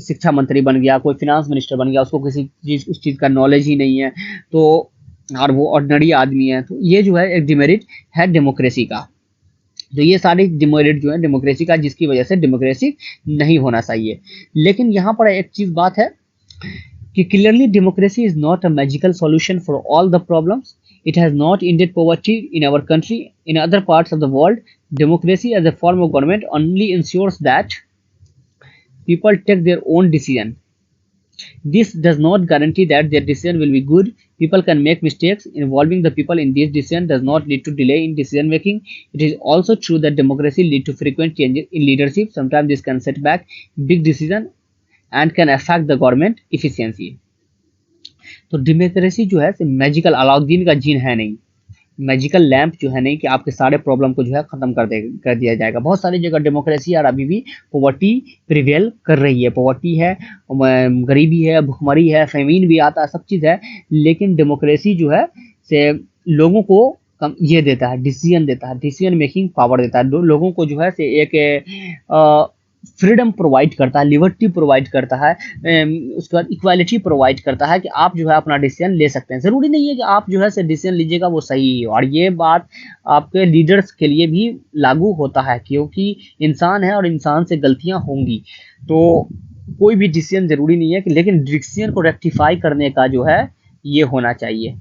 शिक्षा मंत्री बन गया, कोई फिनांस मिनिस्टर बन गया, उसको किसी चीज़ उस चीज़ का नॉलेज ही नहीं है, तो और वो ऑर्डिनरी आदमी है, तो ये जो है एक डिमेरिट है डेमोक्रेसी का। तो ये सारी डिमेरिट जो है डेमोक्रेसी का, जिसकी वजह से डेमोक्रेसी नहीं होना चाहिए। लेकिन यहाँ पर एक चीज़ बात है कि clearly democracy is not a magical solution for all the problems, it has not ended poverty in our country, in other parts of the world. Democracy as a form of government only ensures that people take their own decision This does not guarantee that their decision will be good. People can make mistakes. Involving the people in this decision does not lead to delay in decision making. It is also true that democracy leads to frequent changes in leadership. Sometimes this can set back big decisions and can affect the government efficiency. तो democracy जो है magical Alauddin का gene है नहीं, magical lamp जो है नहीं कि आपके सारे प्रॉब्लम को जो है खत्म कर दिया जाएगा। बहुत सारी जगह डेमोक्रेसी यार अभी भी पॉवर्टी प्रिवेल कर रही है, पॉवर्टी है, गरीबी है, भुखमरी है, फेमीन भी आता है, सब चीज़ है, लेकिन डेमोक्रेसी जो है से लोगों को ये देता है, डिसीजन देता है, डिसीजन मेकिंग पावर देता है, लोगों को जो है से एक फ्रीडम प्रोवाइड करता है, लिबर्टी प्रोवाइड करता है, उसके बाद इक्वालिटी प्रोवाइड करता है कि आप जो है अपना डिसीजन ले सकते हैं। ज़रूरी नहीं है कि आप जो है से डिसीजन लीजिएगा वो सही हो, और ये बात आपके लीडर्स के लिए भी लागू होता है, क्योंकि इंसान है और इंसान से गलतियां होंगी। तो कोई भी डिसीजन ज़रूरी नहीं है कि, लेकिन डिसीजन को रेक्टिफाई करने का जो है ये होना चाहिए,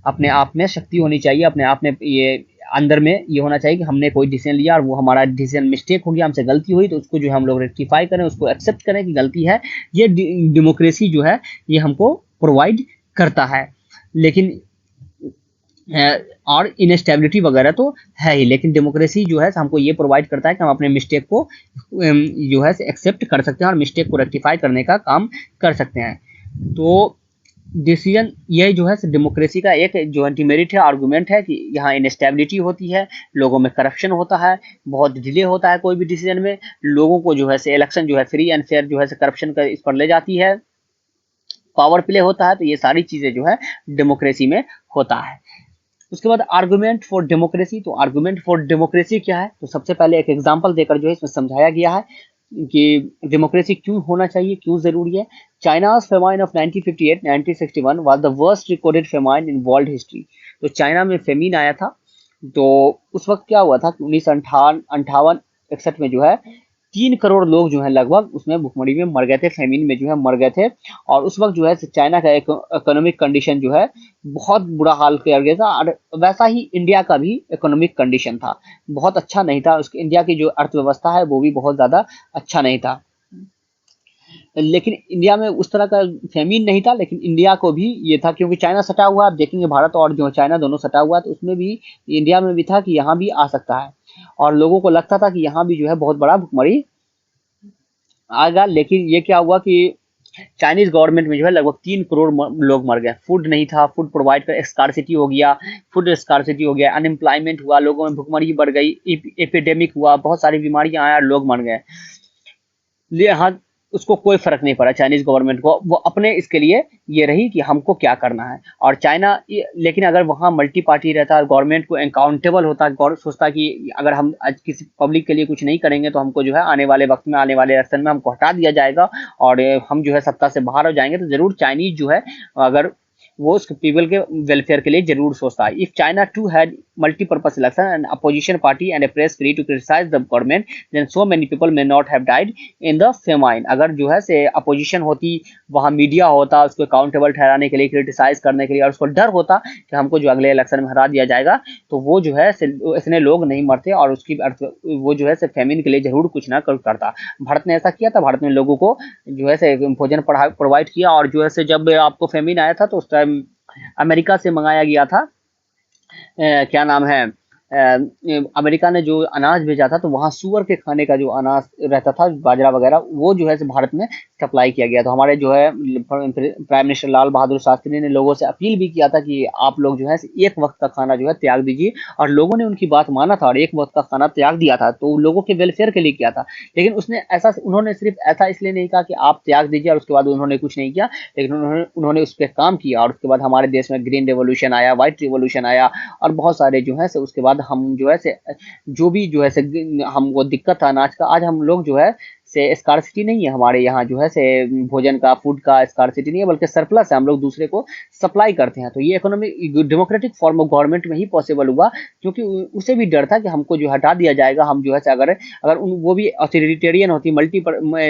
अपने आप में शक्ति होनी चाहिए, अपने आप में ये अंदर में ये होना चाहिए कि हमने कोई डिसीजन लिया और वो हमारा डिसीजन मिस्टेक हो गया, हमसे गलती हुई, तो उसको जो है हम लोग रेक्टिफाई करें, उसको एक्सेप्ट करें कि गलती है। ये डेमोक्रेसी जो है ये हमको प्रोवाइड करता है। लेकिन और इनस्टेबिलिटी वगैरह तो है ही, लेकिन डेमोक्रेसी जो है हमको ये प्रोवाइड करता है कि हम अपने मिस्टेक को जो है एक्सेप्ट कर सकते हैं और मिस्टेक को रेक्टिफाई करने का काम कर सकते हैं। तो डिसीजन ये जो है डेमोक्रेसी का एक जो है डिमेरिट है, आर्गुमेंट है कि यहाँ इनस्टेबिलिटी होती है, लोगों में करप्शन होता है, बहुत डिले होता है कोई भी डिसीजन में, लोगों को जो है से इलेक्शन जो है फ्री एंड फेयर जो है से करप्शन का इस पर ले जाती है, पावर प्ले होता है। तो ये सारी चीज़ें जो है डेमोक्रेसी में होता है। उसके बाद आर्गुमेंट फॉर डेमोक्रेसी। तो आर्गुमेंट फॉर डेमोक्रेसी क्या है, तो सबसे पहले एक एग्जांपल देकर जो है इसमें समझाया गया है कि डेमोक्रेसी क्यों होना चाहिए, क्यों जरूरी है। चाइना's famine of 1958-1961 was the worst recorded famine in world history। तो चाइना में फेमिन आया था, तो उस वक्त क्या हुआ था कि 1958-61 में जो है 3 करोड़ लोग जो है लगभग उसमें भुखमरी में मर गए थे, फेमिन में जो है मर गए थे। और उस वक्त जो है चाइना का एक इकोनॉमिक कंडीशन जो है बहुत बुरा हाल कर गया था, और वैसा ही इंडिया का भी इकोनॉमिक कंडीशन था, बहुत अच्छा नहीं था। उसके इंडिया की जो अर्थव्यवस्था है वो भी बहुत ज़्यादा अच्छा नहीं था। लेकिन इंडिया में उस तरह का फेमिन नहीं था, लेकिन इंडिया को भी ये था, क्योंकि चाइना सटा हुआ, आप देखेंगे भारत और जो चाइना दोनों सटा हुआ, तो उसमें भी इंडिया में भी था कि यहाँ भी आ सकता है, और लोगों को लगता था कि यहाँ भी जो है बहुत बड़ा भुखमरी आएगा। लेकिन ये क्या हुआ कि चाइनीज गवर्नमेंट में जो है लगभग 3 करोड़ लोग मर गए, फूड नहीं था, फूड प्रोवाइड कर स्कार्सिटी हो गया, फूड स्कार्सिटी हो गया, अनएम्प्लॉयमेंट हुआ, लोगों में भुखमरी बढ़ गई, एपिडेमिक हुआ, बहुत सारी बीमारियां आया, लोग मर गए। यहाँ उसको कोई फर्क नहीं पड़ा चाइनीज गवर्नमेंट को, वो अपने इसके लिए ये रही कि हमको क्या करना है। और चाइना, लेकिन अगर वहाँ मल्टी पार्टी रहता और गवर्नमेंट को अकाउंटेबल होता, सोचता कि अगर हम आज किसी पब्लिक के लिए कुछ नहीं करेंगे तो हमको जो है आने वाले वक्त में, आने वाले इलेक्शन में हमको हटा दिया जाएगा और हम जो है सत्ता से बाहर हो जाएंगे, तो जरूर चाइनीज जो है अगर वो उस पीपल के वेलफेयर के लिए जरूर सोचता है। If China too had multipurpose election and opposition party and a press free to criticise the government, then so many people may not have died in the famine. अगर जो है से अपोजिशन होती, वहाँ मीडिया होता उसको अकाउंटेबल ठहराने के लिए, क्रिटिसाइज करने के लिए, और उसको डर होता कि हमको जो अगले इलेक्शन में हरा दिया जाएगा, तो वो जो है इतने लोग नहीं मरते और उसकी वो जो है से फेमिन के लिए जरूर कुछ ना करता। भारत ने ऐसा किया था, भारत ने लोगों को जो है से भोजन प्रोवाइड किया, और जो है से जब आपको फेमिन आया था तो उस टाइम अमेरिका से मंगाया गया था, क्या नाम है, अमेरिका ने जो अनाज भेजा था, तो वहाँ सुअर के खाने का जो अनाज रहता था, बाजरा वगैरह, वो जो है भारत में सप्लाई किया गया। तो हमारे जो है प्राइम मिनिस्टर लाल बहादुर शास्त्री ने लोगों से अपील भी किया था कि आप लोग जो है एक वक्त का खाना जो है त्याग दीजिए, और लोगों ने उनकी बात माना था और एक वक्त का खाना त्याग दिया था। तो लोगों के वेलफेयर के लिए किया था, लेकिन उन्होंने सिर्फ ऐसा इसलिए नहीं कहा कि आप त्याग दीजिए और उसके बाद उन्होंने कुछ नहीं किया, लेकिन उन्होंने उस पर काम किया, और उसके बाद हमारे देश में ग्रीन रेवोल्यूशन आया, व्हाइट रिवोल्यूशन आया, और बहुत सारे जो है उसके बाद हम जो है से जो भी जो है से हमको दिक्कत था अनाज का, आज हम लोग जो है से स्कार्सिटी नहीं है हमारे यहाँ जो है से भोजन का, फूड का स्कार्सिटी नहीं है, बल्कि सरप्लस है, हम लोग दूसरे को सप्लाई करते हैं। तो ये economic democratic form of government में ही पॉसिबल हुआ, क्योंकि उसे भी डर था कि हमको जो हटा दिया जाएगा, हम जो है अगर वो भी ऑथोरिटेरियन होती,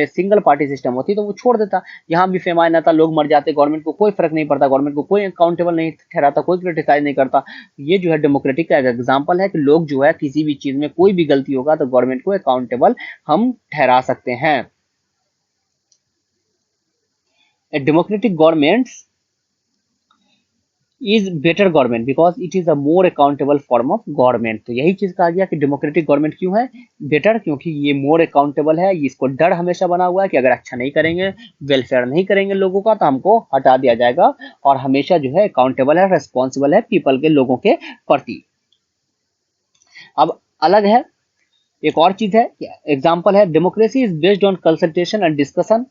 सिंगल पार्टी सिस्टम होती, तो वो छोड़ देता, यहाँ भी फेमाइन आता, लोग मर जाते, गवर्नमेंट को कोई फर्क नहीं पड़ता, गवर्नमेंट को कोई अकाउंटेबल नहीं ठहराता, कोई क्रिटिसाइज नहीं करता। ये जो है डेमोक्रेटिक का एग्जाम्पल है कि लोग जो है किसी भी चीज में कोई भी गलती होगा तो गवर्नमेंट को अकाउंटेबल हम ठहरा सकते हैं। A democratic government is better government because it is a more accountable form of government. तो यही चीज कहा गया कि डेमोक्रेटिक गवर्नमेंट क्यों है बेटर, क्योंकि ये मोर अकाउंटेबल है। इसको डर हमेशा बना हुआ है कि अगर अच्छा नहीं करेंगे, वेलफेयर नहीं करेंगे लोगों का, तो हमको हटा दिया जाएगा, और हमेशा जो है अकाउंटेबल है, रेस्पॉन्सिबल है पीपल के, लोगों के प्रति। अब अलग है, एक और चीज है, एग्जाम्पल है, democracy is based on consultation and discussion.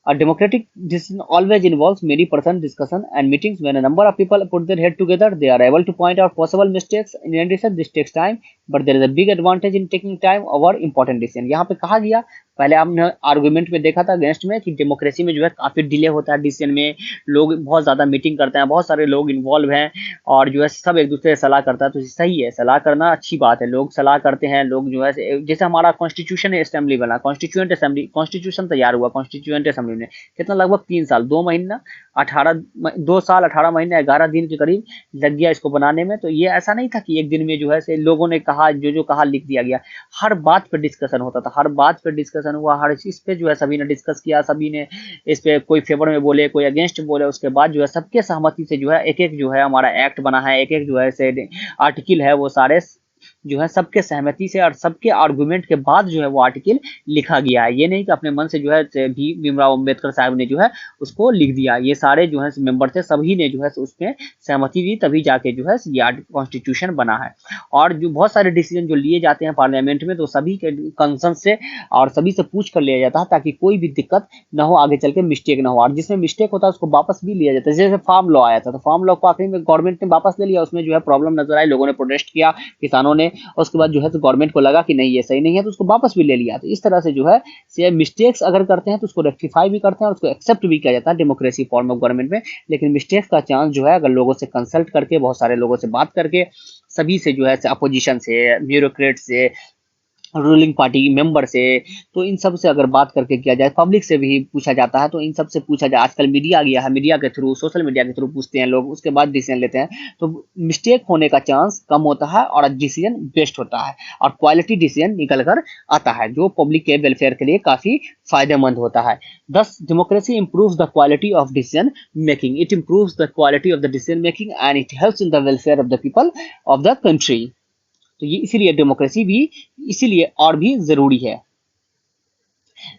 A democratic decision always involves many person discussion and meetings. When a number of people put their head together, they are able to point out possible mistakes. In addition, this takes time, but there is a big advantage in taking time over important decision. यहाँ पे कहा गया, पहले हमने argument में देखा था against में, कि डेमोक्रेसी में जो है काफी डिले होता है डिसीजन में, लोग बहुत ज्यादा मीटिंग करते हैं, बहुत सारे लोग इन्वॉल्व हैं, और जो है सब एक दूसरे से सलाह करता है। तो सही है, सलाह करना अच्छी बात है, लोग सलाह करते हैं, लोग जो है जैसे हमारा कॉन्स्टिट्यूशन असेंबली बना, कॉन्स्टिट्यूएंट असेंबली, कॉन्स्टिट्यूशन तैयार हुआ कॉन्स्टिट्यूएंट असेंबली ने, कितना लगभग 3 साल 2 महीना 2 साल 18 महीने 11 दिन के करीब लग गया इसको बनाने में। तो ये ऐसा नहीं था कि एक दिन में जो है से लोगों ने कहा, जो कहा लिख दिया गया, हर बात पर डिस्कशन होता था, हर बात पर डिस्कशन हुआ, हर चीज पे जो है सभी ने डिस्कस किया, सभी ने इस पे कोई फेवर में बोले, कोई अगेंस्ट बोले, उसके बाद जो है सबके सहमति से जो है एक एक जो है हमारा एक्ट बना है, एक एक जो है से आर्टिकल है, वो सारे जो है सबके सहमति से और सबके आर्गुमेंट के बाद जो है वो आर्टिकल लिखा गया है। ये नहीं कि अपने मन से जो है भीमराव अंबेडकर साहब ने जो है उसको लिख दिया, ये सारे जो है मेंबर थे, सभी ने जो है उसमें सहमति दी, तभी जाके जो है ये कॉन्स्टिट्यूशन बना है। और जो बहुत सारे डिसीजन जो लिए जाते हैं पार्लियामेंट में, तो सभी के कंसर्न से और सभी से पूछ कर लिया जाता है, ताकि कोई भी दिक्कत ना हो, आगे चल के मिस्टेक ना हो, और जिसमें मिस्टेक होता है उसको वापस भी लिया जाता है। जैसे फार्म लॉ आया था, तो फार्म लॉ को आखिरी में गवर्नमेंट ने वापस ले लिया, उसमें जो है प्रॉब्लम नजर आई, लोगों ने प्रोटेस्ट किया, किसानों ने, उसके बाद जो है तो गवर्नमेंट को लगा कि नहीं ये सही नहीं है, तो उसको वापस भी ले लिया। तो इस तरह से जो है मिस्टेक्स अगर करते हैं तो उसको रेक्टिफाई भी करते हैं, और उसको एक्सेप्ट भी किया जाता है डेमोक्रेसी फॉर्म ऑफ गवर्नमेंट में। लेकिन मिस्टेक्स का चांस जो है, अगर लोगों से कंसल्ट करके, बहुत सारे लोगों से बात करके, सभी से जो है अपोजिशन से, ब्यूरोक्रेट से, रूलिंग पार्टी मेंबर से, तो इन सब से अगर बात करके किया जाए, पब्लिक से भी पूछा जाता है, तो इन सब से पूछा जाए। आजकल मीडिया आ गया है, मीडिया के थ्रू, सोशल मीडिया के थ्रू पूछते हैं लोग, उसके बाद डिसीजन लेते हैं, तो मिस्टेक होने का चांस कम होता है और डिसीजन बेस्ट होता है, और क्वालिटी डिसीजन निकल कर आता है, जो पब्लिक के वेलफेयर के लिए काफी फायदेमंद होता है। Thus, democracy improves the quality of decision making. It improves the quality of the decision making and it helps in the welfare of the people of the country. तो ये इसीलिए डेमोक्रेसी भी इसीलिए और भी जरूरी है।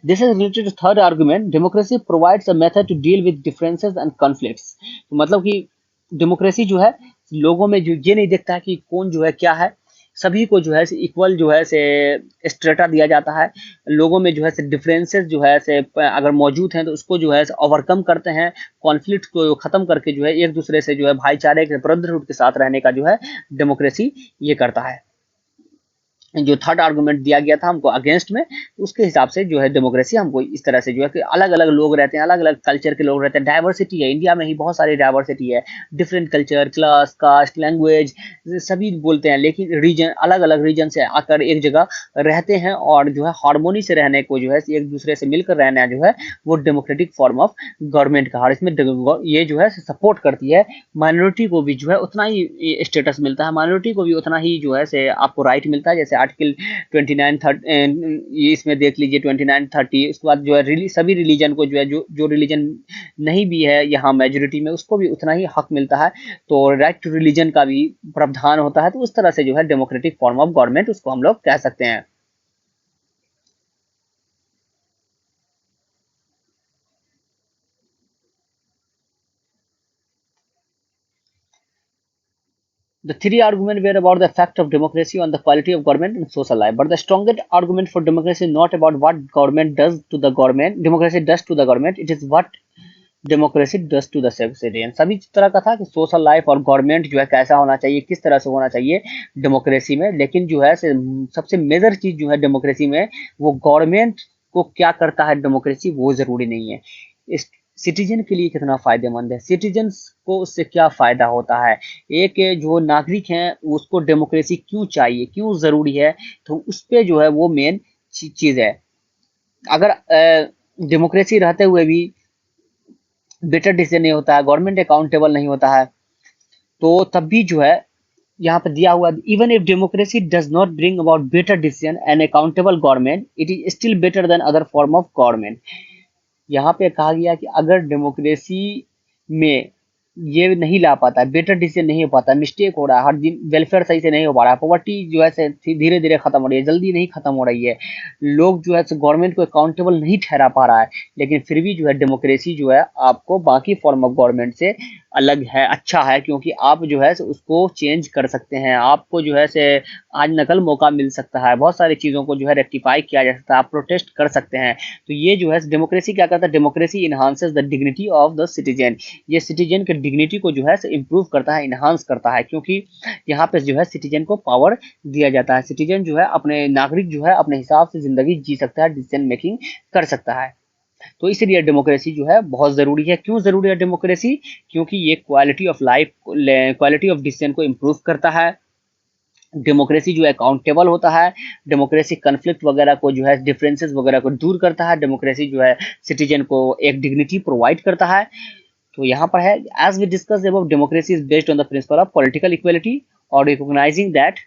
This is related to third argument, democracy provides a method to deal with differences and conflicts. तो मतलब कि डेमोक्रेसी जो है लोगों में जो ये नहीं देखता है कि कौन जो है क्या है, सभी को जो है इक्वल जो है से स्ट्रेटा दिया जाता है। लोगों में जो है से डिफरेंसेस जो है से अगर मौजूद हैं, तो उसको जो है ओवरकम करते हैं, कॉन्फ्लिक्ट को खत्म करके जो है एक दूसरे से जो है भाईचारे के, ब्रदरहुड के साथ रहने का जो है डेमोक्रेसी ये करता है। जो थर्ड आर्गुमेंट दिया गया था हमको अगेंस्ट में, उसके हिसाब से जो है डेमोक्रेसी हमको इस तरह से जो है कि अलग अलग लोग रहते हैं, अलग अलग कल्चर के लोग रहते हैं, डाइवर्सिटी है, इंडिया में ही बहुत सारी डाइवर्सिटी है, different culture, class, caste, language सभी बोलते हैं, लेकिन रीजन अलग अलग रीजन से आकर एक जगह रहते हैं, और जो है हार्मोनी से रहने को जो है एक दूसरे से मिलकर रहना जो है वो डेमोक्रेटिक फॉर्म ऑफ गवर्नमेंट का। और इसमें ये जो है सपोर्ट करती है, माइनॉरिटी को भी जो है उतना ही स्टेटस मिलता है, माइनॉरिटी को भी उतना ही जो है से आपको राइट मिलता है। जैसे आर्टिकल 29 इसमें देख लीजिए 29-30, उसके बाद जो है सभी रिलीजन को जो है जो रिलीजन नहीं भी है यहाँ मेजोरिटी में, उसको भी उतना ही हक मिलता है। तो राइट टू रिलीजन का भी प्रावधान होता है। तो उस तरह से जो है डेमोक्रेटिक फॉर्म ऑफ गवर्नमेंट उसको हम लोग कह सकते हैं। The three arguments were about the effect of democracy on the quality of government and social life. But the strongest argument for democracy is not about what government does to the government, democracy does to the government. It is what democracy does to the citizen. सभी तरह का था कि social life और government जो है कैसा होना चाहिए, किस तरह से होना चाहिए डेमोक्रेसी में, लेकिन जो है सबसे मेजर चीज जो है डेमोक्रेसी में, वो गवर्नमेंट को क्या करता है डेमोक्रेसी, वो जरूरी नहीं है, इस सिटीजन के लिए कितना फायदेमंद है, सिटीजन को उससे क्या फायदा होता है, एक जो नागरिक है उसको डेमोक्रेसी क्यों चाहिए, क्यों जरूरी है, तो उस पर जो है वो मेन चीज है। अगर डेमोक्रेसी रहते हुए भी बेटर डिसीजन नहीं होता है, गवर्नमेंट अकाउंटेबल नहीं होता है, तो तब भी जो है यहाँ पर दिया हुआ, even if democracy does not bring about better decision and accountable government, it is still better than other form of government. यहाँ पे कहा गया कि अगर डेमोक्रेसी में ये नहीं ला पाता, बेटर डिसीजन नहीं हो पाता, मिस्टेक हो रहा है, हर दिन वेलफेयर सही से नहीं हो पा रहा है, पॉवर्टी जो है से धीरे धीरे खत्म हो रही है, जल्दी नहीं खत्म हो रही है, लोग जो है गवर्नमेंट को अकाउंटेबल नहीं ठहरा पा रहा है, लेकिन फिर भी जो है डेमोक्रेसी जो है आपको बाकी फॉर्म ऑफ गवर्नमेंट से अलग है, अच्छा है, क्योंकि आप जो है उसको चेंज कर सकते हैं, आपको जो है से आज नकल मौका मिल सकता है, बहुत सारी चीज़ों को जो है रेक्टिफाई किया जा सकता है, आप प्रोटेस्ट कर सकते हैं। तो ये जो है डेमोक्रेसी क्या करता है, democracy enhances the dignity of the citizen, ये सिटीजन के डिग्निटी को जो है इम्प्रूव करता है, इन्हांस करता है, क्योंकि यहाँ पे जो है सिटीजन को पावर दिया जाता है, सिटीजन जो है अपने नागरिक जो है अपने हिसाब से जिंदगी जी सकता है, डिसीजन मेकिंग कर सकता है। तो इसलिए डेमोक्रेसी जो है बहुत ज़रूरी है। क्यों ज़रूरी है डेमोक्रेसी? क्योंकि ये quality of life, quality of decision को इम्प्रूव करता है, डेमोक्रेसी जो है अकाउंटेबल होता है, डेमोक्रेसी कन्फ्लिक्ट वगैरह को जो है डिफरेंसेस वगैरह को दूर करता है, डेमोक्रेसी जो है सिटीजन को एक डिग्निटी प्रोवाइड करता है। तो यहाँ पर है, as we discuss about, democracy is based on the principle of political equality और recognizing that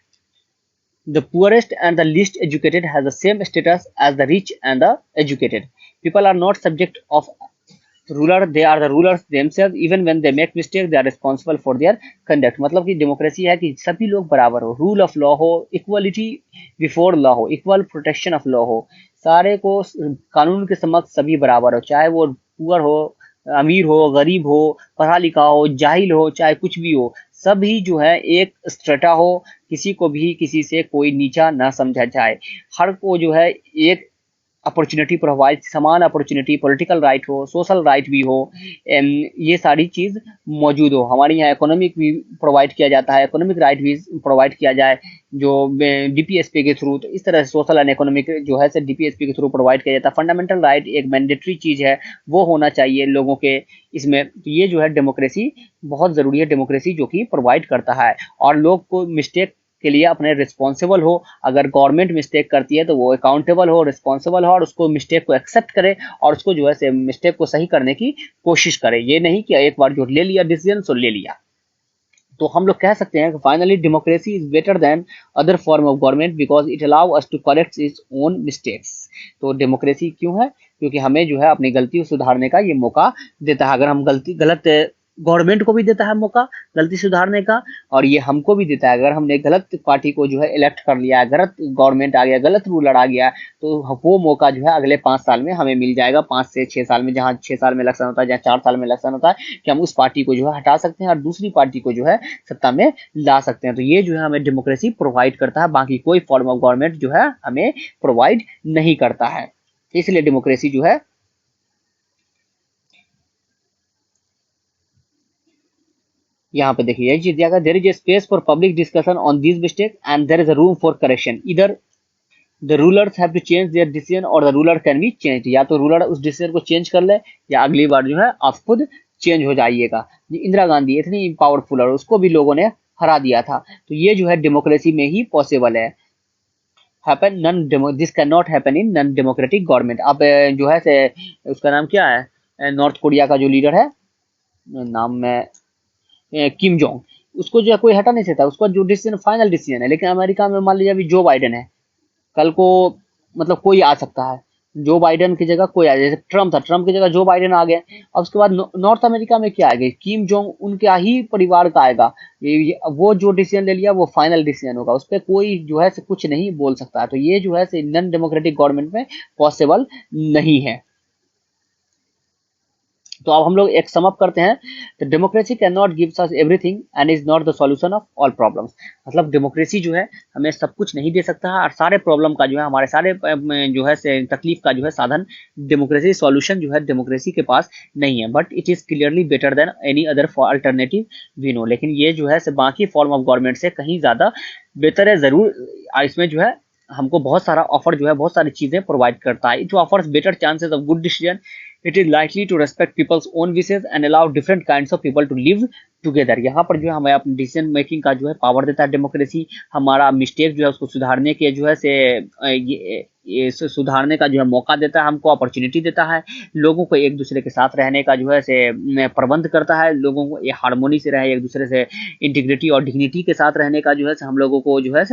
the poorest and the least educated has the same status as the rich and the educated. People are not subject of ruler, they are the rulers themselves, even when they make mistake they are responsible for their conduct. मतलब कि democracy है कि सभी लोग बराबर हो, rule of law हो, equality before law हो, इक्वल प्रोटेक्शन ऑफ लॉ हो, सारे को कानून के समक्ष सभी बराबर हो, चाहे वो पुअर हो, अमीर हो, गरीब हो, पढ़ा लिखा हो, जाहिल हो, चाहे कुछ भी हो, सभी जो है एक स्ट्रेटा हो, किसी को भी किसी से कोई नीचा ना समझा जाए, हर को जो है एक अपॉर्चुनिटी प्रोवाइड, समान अपॉर्चुनिटी, पॉलिटिकल राइट हो, सोशल राइट भी हो, ये सारी चीज़ मौजूद हो। हमारे यहाँ इकोनॉमिक भी प्रोवाइड किया जाता है, इकोनॉमिक राइट भी प्रोवाइड किया जाए जो डीपीएसपी के थ्रू, तो इस तरह से सोशल एंड इकोनॉमिक जो है डीपीएसपी के थ्रू प्रोवाइड किया जाता है। फंडामेंटल राइट एक मैंडेटरी चीज़ है, वो होना चाहिए लोगों के इसमें। तो ये जो है डेमोक्रेसी बहुत ज़रूरी है, डेमोक्रेसी जो कि प्रोवाइड करता है, और लोग को मिस्टेक के लिए अपने रिस्पॉन्सिबल हो, अगर गवर्नमेंट मिस्टेक करती है तो वो अकाउंटेबल हो, रिस्पॉन्सिबल हो, और उसको मिस्टेक को एक्सेप्ट करे और उसको जो है मिस्टेक को सही करने की कोशिश करे। ये नहीं कि एक बार जो ले लिया डिसीजन सो ले लिया। तो हम लोग कह सकते हैं कि finally democracy is better than other form of government because it allow us to correct its own mistakes. तो डेमोक्रेसी क्यों है? क्योंकि हमें जो है अपनी गलती को सुधारने का ये मौका देता है। अगर हम गलत गवर्नमेंट को भी देता है मौका गलती सुधारने का, और ये हमको भी देता है, अगर हमने गलत पार्टी को जो है इलेक्ट कर लिया, गलत गवर्नमेंट आ गया, गलत रूलर आ गया, तो वो मौका जो है अगले 5 साल में हमें मिल जाएगा, 5 से 6 साल में, जहाँ 6 साल में इलेक्शन होता है, जहाँ 4 साल में इलेक्शन होता है, कि हम उस पार्टी को जो है हटा सकते हैं और दूसरी पार्टी को जो है सत्ता में ला सकते हैं। तो ये जो है हमें डेमोक्रेसी प्रोवाइड करता है, बाकी कोई फॉर्म ऑफ गवर्नमेंट जो है हमें प्रोवाइड नहीं करता है। इसलिए डेमोक्रेसी जो है, यहाँ पे देखिए यही चीज दिया गया, there is a space for public discussion on this mistake and there is a room for correction, इधर the rulers have to change their decision और the ruler can be change. या तो रूलर उस डिसीजन को change कर ले, या अगली बार जो है आप खुद चेंज हो जाइएगा। इंदिरा गांधी इतनी पावरफुल और उसको भी लोगों ने हरा दिया था। तो ये जो है डेमोक्रेसी में ही पॉसिबल है। Happen non, this can not happen in non democratic government. अब जो है से उसका नाम क्या है, नॉर्थ कोरिया का जो लीडर है, नाम में किम जोंग, उसको जो है कोई हटा नहीं सकता, उसका जो डिसीजन फाइनल डिसीजन है। लेकिन अमेरिका में मान लीजिए अभी जो बाइडेन है, कल को मतलब कोई आ सकता है, जो बाइडेन की जगह कोई आ जाए, जैसे ट्रम्प था, ट्रम्प की जगह जो बाइडेन आ गया। अब उसके बाद नॉर्थ अमेरिका में क्या आएगा, किम जोंग उनका ही परिवार का आएगा, वो जो डिसीजन ले लिया वो फाइनल डिसीजन होगा, उस पर कोई जो है कुछ नहीं बोल सकता है। तो ये जो है नॉन डेमोक्रेटिक गवर्नमेंट में पॉसिबल नहीं है। तो अब हम लोग एक समअप करते हैं, तो democracy can not gives us everything and is not the solution of all problems. मतलब डेमोक्रेसी जो है हमें सब कुछ नहीं दे सकता है, और सारे प्रॉब्लम का जो है, हमारे सारे जो है तकलीफ का जो है साधन डेमोक्रेसी, सॉल्यूशन जो है डेमोक्रेसी के पास नहीं है, but it is clearly better than any other alternative we know. लेकिन ये जो है बाकी फॉर्म ऑफ गवर्नमेंट से कहीं ज़्यादा बेहतर है। ज़रूर इसमें जो है हमको बहुत सारा ऑफर जो है बहुत सारी चीज़ें प्रोवाइड करता है। It offers better chances of good decision, it is likely to respect people's own wishes and allow different kinds of people to live together। यहाँ पर जो है हमें अपनी डिसीजन मेकिंग का जो है पावर देता है डेमोक्रेसी। हमारा मिस्टेक जो है उसको सुधारने के जो है ये सुधारने का जो है मौका देता है, हमको अपॉर्चुनिटी देता है, लोगों को एक दूसरे के साथ रहने का जो है प्रबंध करता है, लोगों को ये हार्मोनी से रहे, एक दूसरे से इंटीग्रिटी और डिग्निटी के साथ रहने का जो है हम लोगों को जो है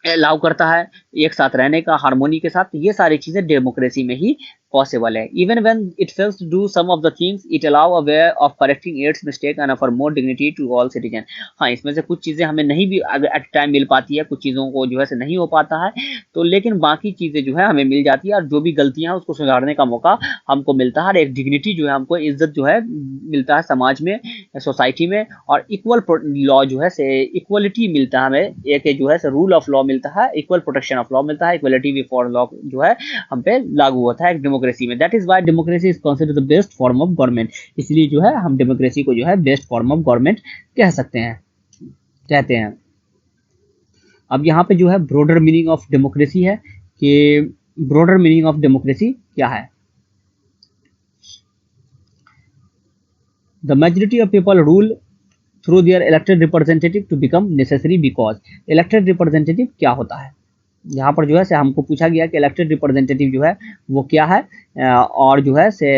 अलाउ करता है एक साथ रहने का हार्मोनी के साथ। ये सारी चीजें डेमोक्रेसी में ही पॉसिबल है। Even when it fails to do some of the things it allow a way of correcting its mistake and offer more dignity to all citizen. हाँ, इसमें से कुछ चीजें हमें नहीं भी एट टाइम मिल पाती है, कुछ चीजों को जो है से नहीं हो पाता है, तो लेकिन बाकी चीजें जो है हमें मिल जाती है, और जो भी गलतियां हैं उसको सुधारने का मौका हमको मिलता है, और एक डिग्निटी जो है हमको इज्जत जो है मिलता है समाज में, सोसाइटी में, और इक्वल लॉ जो है से इक्वलिटी मिलता है हमें, एक जो है से रूल ऑफ लॉ मिलता है, इक्वल प्रोटेक्शन ऑफ लॉ मिलता है, इक्वलिटी बिफोर लॉ जो है हम पे लागू होता है एक डेमोक्रेसी में। That is why democracy is considered the best form of government. इसलिए जो है हम डेमोक्रेसी को जो है बेस्ट फॉर्म ऑफ गवर्नमेंट कह सकते हैं, कहते हैं। अब यहाँ पे जो है ब्रॉडर मीनिंग ऑफ डेमोक्रेसी है कि ब्रॉडर मीनिंग ऑफ डेमोक्रेसी क्या है। The majority of people rule through their elected representative to become necessary because. Elected representative क्या होता है, यहाँ पर जो है से हमको पूछा गया कि इलेक्टेड रिप्रेजेंटेटिव जो है वो क्या है, और जो है से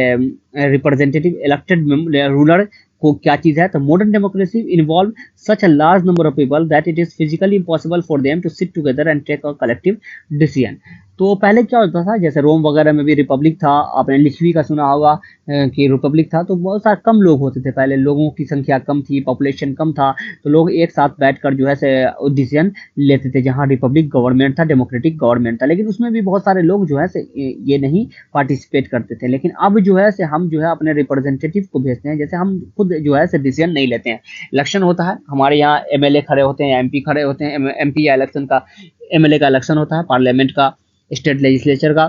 रिप्रेजेंटेटिव इलेक्टेड रूलर को क्या चीज है। तो modern democracy involve such a large number of people that it is physically impossible for them to sit together and take a collective decision. तो पहले क्या होता था, जैसे रोम वगैरह में भी रिपब्लिक था, आपने लिखवी का सुना होगा कि रिपब्लिक था, तो बहुत सारे कम लोग होते थे, पहले लोगों की संख्या कम थी, पॉपुलेशन कम था, तो लोग एक साथ बैठकर जो है से डिसीजन लेते थे, जहाँ रिपब्लिक गवर्नमेंट था, डेमोक्रेटिक गवर्नमेंट था। लेकिन उसमें भी बहुत सारे लोग जो है से ये नहीं पार्टिसिपेट करते थे। लेकिन अब जो है से हम जो है अपने रिप्रेजेंटेटिव को भेजते हैं, जैसे हम खुद जो है से डिसीजन नहीं लेते हैं। इलेक्शन होता है, हमारे यहाँ एमएलए खड़े होते हैं, एमपी खड़े होते हैं, एमपी या इलेक्शन का एमएलए का इलेक्शन होता है, पार्लियामेंट का, स्टेट लेजिस्लेचर का,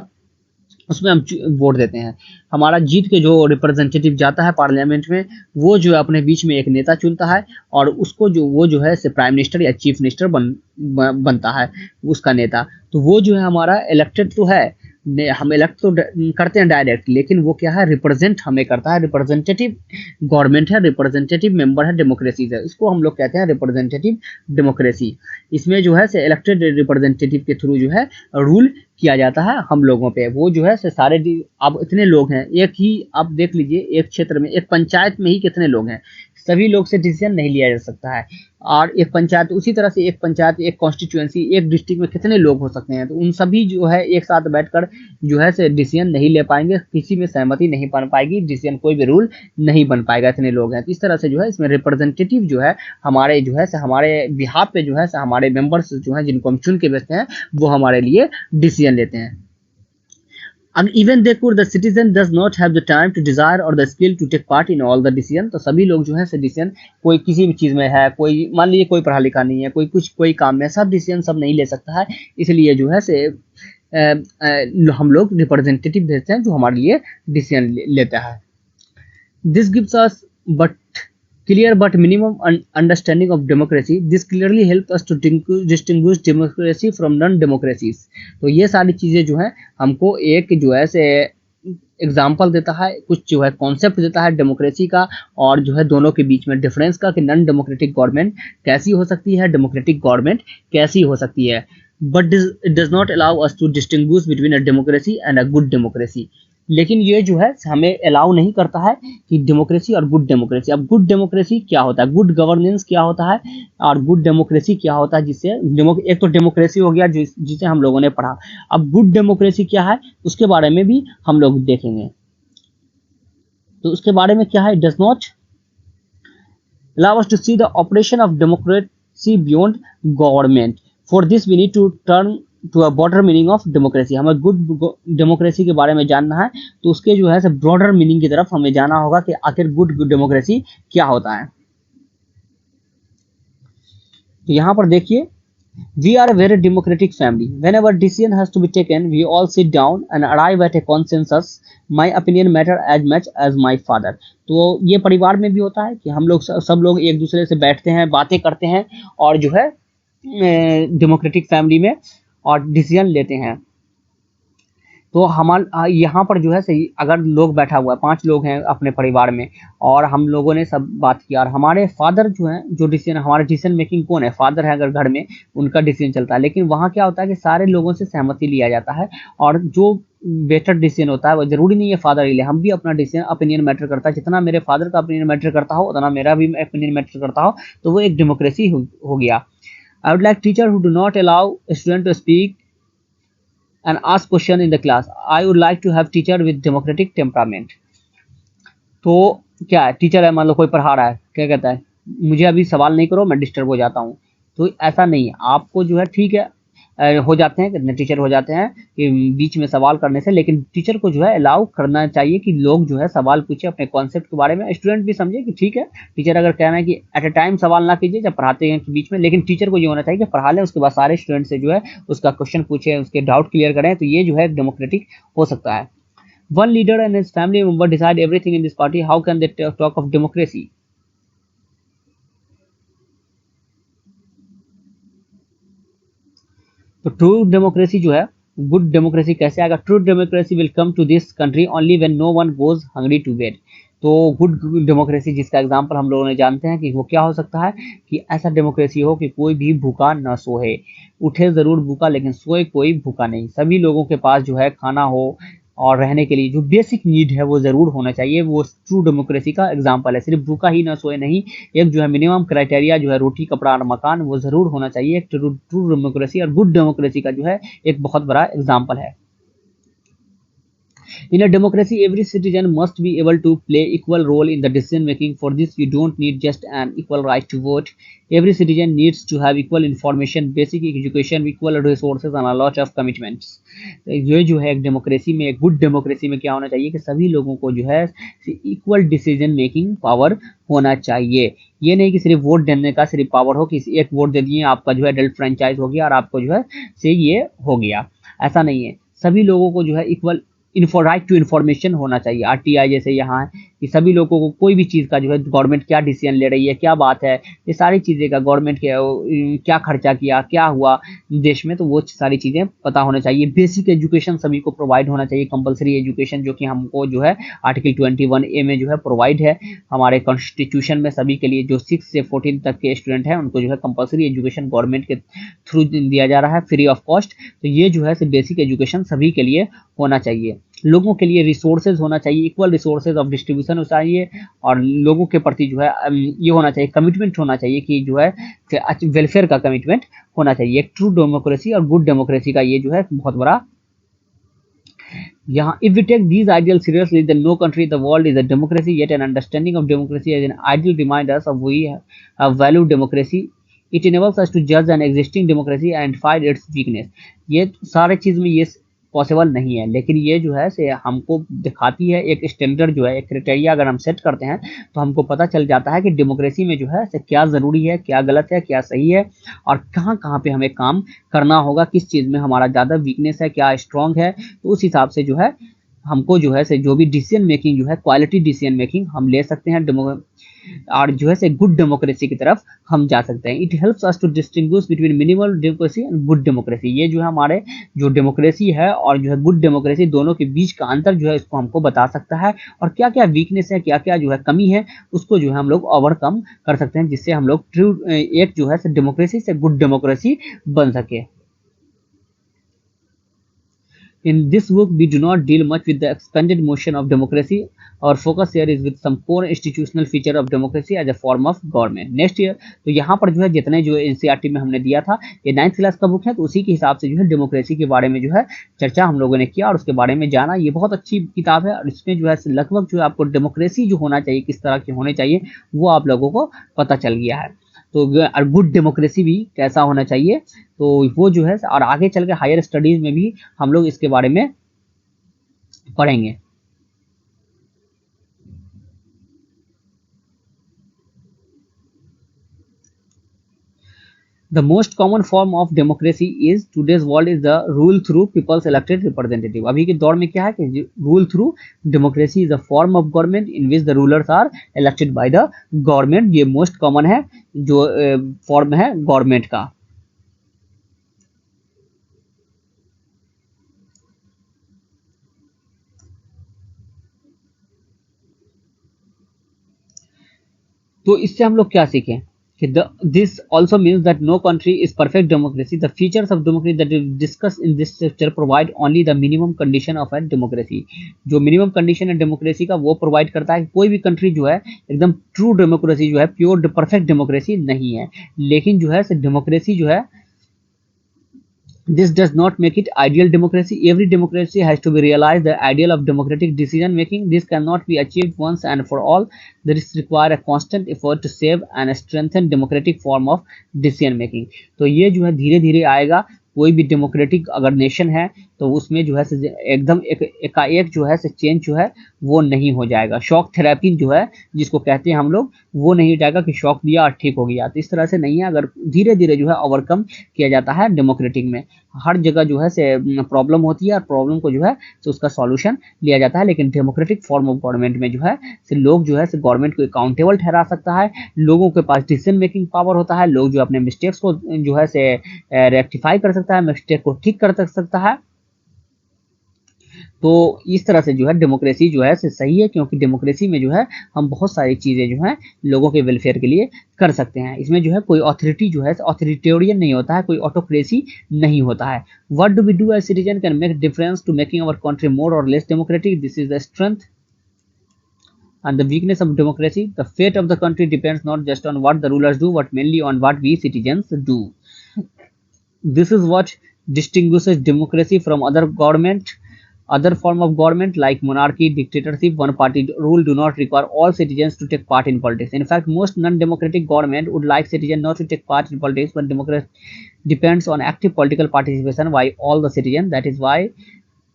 उसमें हम वोट देते हैं। हमारा जीत के जो रिप्रेजेंटेटिव जाता है पार्लियामेंट में, वो जो है अपने बीच में एक नेता चुनता है, और उसको जो वो जो है प्राइम मिनिस्टर या चीफ मिनिस्टर बनता है उसका नेता। तो वो जो है हमारा इलेक्टेड तो है, हम इलेक्ट तो करते हैं डायरेक्ट, लेकिन वो क्या है, रिप्रेजेंट हमें करता है, रिप्रेजेंटेटिव गवर्नमेंट है, रिप्रेजेंटेटिव मेंबर है, डेमोक्रेसी है, इसको हम लोग कहते हैं रिप्रेजेंटेटिव डेमोक्रेसी। इसमें जो है से इलेक्टेड रिप्रेजेंटेटिव के थ्रू जो है रूल किया जाता है हम लोगों पे। वो जो है सारे, अब इतने लोग हैं, एक ही आप देख लीजिए, एक क्षेत्र में, एक पंचायत में ही कितने लोग हैं, सभी लोग से डिसीजन नहीं लिया जा सकता है। और एक पंचायत, उसी तरह से एक पंचायत, एक कॉन्स्टिट्यूएंसी, एक डिस्ट्रिक्ट में कितने लोग हो सकते हैं, तो उन सभी जो है एक साथ बैठकर जो है से डिसीजन नहीं ले पाएंगे, किसी में सहमति नहीं बन पाएगी, डिसीजन कोई भी रूल नहीं बन पाएगा, इतने लोग हैं। तो इस तरह से जो है इसमें रिप्रेजेंटेटिव जो है हमारे जो है हमारे बिहाफ पे जो है हमारे मेंबर्स जो है जिनको हम चुन के भेजते हैं, वो हमारे लिए डिसीजन लेते हैं। And even they could, the citizen does not have the time to desire or the skill to take part in all the decision। तो सभी लोग जो है डिसीजन, कोई किसी भी चीज में है, कोई मान लीजिए कोई पढ़ा लिखा नहीं है, कोई कुछ कोई काम में, सब डिसीजन सब नहीं ले सकता है। इसलिए जो है हम लोग रिप्रेजेंटेटिव भेजते हैं जो हमारे लिए डिसीजन लेता है। This gives us but clear but minimum understanding of democracy। This clearly helps us to distinguish democracy from non-democracies। तो ये सारी चीजें जो है हमको एक जो है से एग्जाम्पल देता है, कुछ जो है कॉन्सेप्ट देता है डेमोक्रेसी का, और जो है दोनों के बीच में डिफरेंस का, कि नॉन डेमोक्रेटिक गवर्नमेंट कैसी हो सकती है, डेमोक्रेटिक गवर्नमेंट कैसी हो सकती है। But it does not allow us to distinguish between a democracy and a good democracy. लेकिन ये जो है हमें अलाउ नहीं करता है कि डेमोक्रेसी और गुड डेमोक्रेसी। अब गुड डेमोक्रेसी क्या होता है, गुड गवर्नेंस क्या होता है, और गुड डेमोक्रेसी क्या होता है, जिससे एक तो डेमोक्रेसी हो गया जिसे हम लोगों ने पढ़ा। अब गुड डेमोक्रेसी क्या है उसके बारे में भी हम लोग देखेंगे। तो उसके बारे में क्या है, does not allow us to see the operation of democracy beyond government। For this we need to turn to a broader meaning of democracy. हमें गुड डेमोक्रेसी के बारे में जानना है, तो उसके जो है ब्रॉडर मीनिंग की तरफ हमें जाना होगा कि आखिर गुड डेमोक्रेसी क्या होता है। तो यहाँ पर देखिए, we are a very democratic family. Whenever decision has to be taken we all sit down and arrive at a consensus. My opinion matter as much as my father. तो ये परिवार में भी होता है कि हम लोग सब लोग एक दूसरे से बैठते हैं, बातें करते हैं, और जो है डेमोक्रेटिक फैमिली में और डिसीजन लेते हैं। तो हमारा यहाँ पर जो है सही, अगर लोग बैठा हुआ है, 5 लोग हैं अपने परिवार में, और हम लोगों ने सब बात किया, और हमारे फादर जो हैं, जो डिसीजन, हमारे डिसीजन मेकिंग कौन है, फादर है अगर घर में, उनका डिसीजन चलता है। लेकिन वहाँ क्या होता है कि सारे लोगों से सहमति लिया जाता है, और जो बेटर डिसीजन होता है वो जरूरी नहीं है फादर ही ले, हम भी अपना डिसीजन, ओपिनियन मैटर करता है। जितना मेरे फादर का ओपिनियन मैटर करता हो उतना मेरा भी ओपिनियन मैटर करता हो, तो वो एक डेमोक्रेसी हो गया। I would like teacher who do not allow a student to speak and ask question in the class. I would like to have teacher with democratic temperament. तो क्या है, टीचर है मान लो कोई पढ़ा रहा है, क्या कहता है मुझे अभी सवाल नहीं करो मैं डिस्टर्ब हो जाता हूँ। तो ऐसा नहीं है, आपको जो है ठीक है हो जाते हैं, कितने टीचर हो जाते हैं कि बीच में सवाल करने से, लेकिन टीचर को जो है अलाउ करना चाहिए कि लोग जो है सवाल पूछे अपने कॉन्सेप्ट के बारे में, स्टूडेंट भी समझे कि ठीक है टीचर अगर कहना है कि एट अ टाइम सवाल ना कीजिए जब पढ़ाते हैं कि बीच में, लेकिन टीचर को ये होना चाहिए कि पढ़ा लें उसके बाद सारे स्टूडेंट से जो है उसका क्वेश्चन पूछे, उसके डाउट क्लियर करें, तो ये जो है डेमोक्रेटिक हो सकता है। One leader and his family member decide everything in this party. How can they talk of democracy? तो ट्रू डेमोक्रेसी जो है, गुड डेमोक्रेसी कैसे आएगा? True democracy will come to this country only when no one goes hungry to bed. तो good democracy जिसका example हम लोगों ने जानते हैं कि वो क्या हो सकता है कि ऐसा डेमोक्रेसी हो कि कोई भी भूखा न सोए, उठे जरूर भूखा लेकिन सोए कोई भूखा नहीं, सभी लोगों के पास जो है खाना हो और रहने के लिए जो बेसिक नीड है वो जरूर होना चाहिए। वो ट्रू डेमोक्रेसी का एग्जांपल है, सिर्फ भूखा ही ना सोए नहीं, एक जो है मिनिमम क्राइटेरिया जो है रोटी कपड़ा और मकान वो जरूर होना चाहिए। ट्रू ट्रू डेमोक्रेसी और गुड डेमोक्रेसी का जो है एक बहुत बड़ा एग्जांपल है। In a democracy, every citizen must be able to play equal role in the decision making. For this, you don't need just an equal right to vote. Every citizen needs to have equal information, basic education, equal resources and a lot of commitments. ये जो है एक democracy में, एक good democracy में क्या होना चाहिए कि सभी लोगों को जो है इक्वल डिसीजन मेकिंग पावर होना चाहिए। ये नहीं कि सिर्फ वोट देने का सिर्फ पावर हो कि एक वोट दे दिए आपका जो है एडल्ट फ्रेंचाइज हो गया और आपको जो है से ये हो गया, ऐसा नहीं है। सभी लोगों को जो है इक्वल राइट टू इन्फॉर्मेशन होना चाहिए। आरटीआई जैसे यहाँ है कि सभी लोगों को कोई भी चीज़ का जो है गवर्नमेंट क्या डिसीजन ले रही है, क्या बात है, ये सारी चीज़ें का गवर्नमेंट क्या खर्चा किया, क्या हुआ देश में, तो वो सारी चीज़ें पता होना चाहिए। बेसिक एजुकेशन सभी को प्रोवाइड होना चाहिए, कंपलसरी एजुकेशन जो कि हमको जो है आर्टिकल 21A में जो है प्रोवाइड है हमारे कॉन्स्टिट्यूशन में, सभी के लिए जो 6 से 14 तक के स्टूडेंट हैं उनको जो है कंपलसरी एजुकेशन गवर्नमेंट के थ्रू दिया जा रहा है फ्री ऑफ कॉस्ट। तो ये जो है बेसिक एजुकेशन सभी के लिए होना चाहिए। लोगों के लिए रिसोर्सेज होना चाहिए, इक्वल रिसोर्सेज ऑफ डिस्ट्रीब्यूशन हो चाहिए, और लोगों के प्रति जो है ये होना चाहिए, कमिटमेंट होना चाहिए कि जो है वेलफेयर का कमिटमेंट होना चाहिए। एक ट्रू डेमोक्रेसी और गुड डेमोक्रेसी का ये जो है बहुत बड़ा यहाँ, if we take these ideals seriously, then no country in the world is a democracy, yet an understanding of democracy as an ideal reminds us of we have value democracy. It enables us to judge an existing democracy and find its weakness. ये सारे चीज में ये possible नहीं है, लेकिन ये जो है से हमको दिखाती है एक स्टैंडर्ड जो है, एक क्राइटेरिया अगर हम सेट करते हैं तो हमको पता चल जाता है कि डेमोक्रेसी में जो है से क्या ज़रूरी है, क्या गलत है, क्या सही है, और कहाँ कहाँ पे हमें काम करना होगा, किस चीज़ में हमारा ज़्यादा वीकनेस है, क्या स्ट्रांग है। तो उस हिसाब से जो है हमको जो है से जो भी डिसीजन मेकिंग जो है क्वालिटी डिसीजन मेकिंग हम ले सकते हैं, और जो है से गुड डेमोक्रेसी की तरफ हम जा सकते हैं। It helps us to distinguish between minimal democracy and good democracy. ये जो है हमारे जो डेमोक्रेसी है और जो है गुड डेमोक्रेसी दोनों के बीच का अंतर जो है इसको हमको बता सकता है, और क्या क्या वीकनेस है, क्या क्या जो है कमी है, उसको जो है हम लोग ओवरकम कर सकते हैं, जिससे हम लोग ट्रू एक जो है डेमोक्रेसी से गुड डेमोक्रेसी बन सके। In this book, we do not deal much with the expanded motion of democracy. Our focus here is with some core institutional feature of democracy as a form of government. Next year, तो यहाँ पर जो है जितने जो NCERT में हमने दिया था, ये 9th क्लास का बुक है, तो उसी के हिसाब से जो है डेमोक्रेसी के बारे में जो है चर्चा हम लोगों ने किया और उसके बारे में जाना। ये बहुत अच्छी किताब है और इसमें जो है लगभग जो है आपको डेमोक्रेसी जो होना चाहिए, किस तरह की होनी चाहिए, वो आप लोगों को पता चल गया है। तो और गुड डेमोक्रेसी भी कैसा होना चाहिए, तो वो जो है और आगे चल के हायर स्टडीज में भी हम लोग इसके बारे में पढ़ेंगे। The most common form of democracy is today's world is the rule through people's elected representative. अभी के दौर में क्या है कि rule through democracy is a form of government in which the rulers are elected by the government. ये most common है जो फॉर्म है गवर्नमेंट का। तो इससे हम लोग क्या सीखें This also means that no country is perfect democracy. The features of democracy that we discuss in this chapter provide only the minimum condition of a democracy. जो मिनिमम कंडीशन है डेमोक्रेसी का वो प्रोवाइड करता है। कोई भी country जो है एकदम ट्रू डेमोक्रेसी जो है, प्योर परफेक्ट डेमोक्रेसी नहीं है, लेकिन जो है डेमोक्रेसी जो है, this does not make it ideal democracy. Every democracy has to be realized the ideal of democratic decision making. This cannot be achieved once and for all. There is require a constant effort to save and strengthen democratic form of decision making. तो ये जो है धीरे धीरे आएगा। कोई भी democratic अगर नेशन है तो उसमें जो है एकदम एकाएक जो है चेंज जो है वो नहीं हो जाएगा। शॉक थेरेपी जो है जिसको कहते हैं हम लोग, वो नहीं जाएगा कि शॉक दिया और ठीक हो गया, तो इस तरह से नहीं है। अगर धीरे धीरे जो है ओवरकम किया जाता है डेमोक्रेटिक में, हर जगह जो है से प्रॉब्लम होती है और प्रॉब्लम को जो है तो उसका सॉल्यूशन लिया जाता है। लेकिन डेमोक्रेटिक फॉर्म ऑफ गवर्नमेंट में जो है से लोग जो है से गवर्नमेंट को अकाउंटेबल ठहरा सकता है, लोगों के पास डिसीजन मेकिंग पावर होता है, लोग जो अपने मिस्टेक्स को जो है से रेक्टिफाई कर सकता है, मिस्टेक को ठीक कर सकता है। तो इस तरह से जो है डेमोक्रेसी जो है सही है, क्योंकि डेमोक्रेसी में जो है हम बहुत सारी चीज़ें जो है लोगों के वेलफेयर के लिए कर सकते हैं। इसमें जो है कोई अथॉरिटी जो है अथॉरिटेरियन नहीं होता है, कोई ऑटोक्रेसी नहीं होता है। What do we do as citizen can make difference to making our country more और less democratic. This is the strength and the weakness of democracy. The fate of the country depends not just on what the rulers do, but mainly on what we citizens do. This is what distinguishes democracy from other form of government like monarchy, dictatorship, one party rule do not require all citizens to take part in politics. In fact, most non-democratic government would like citizens not to take part in politics, but democracy depends on active political participation by all the citizens. That is why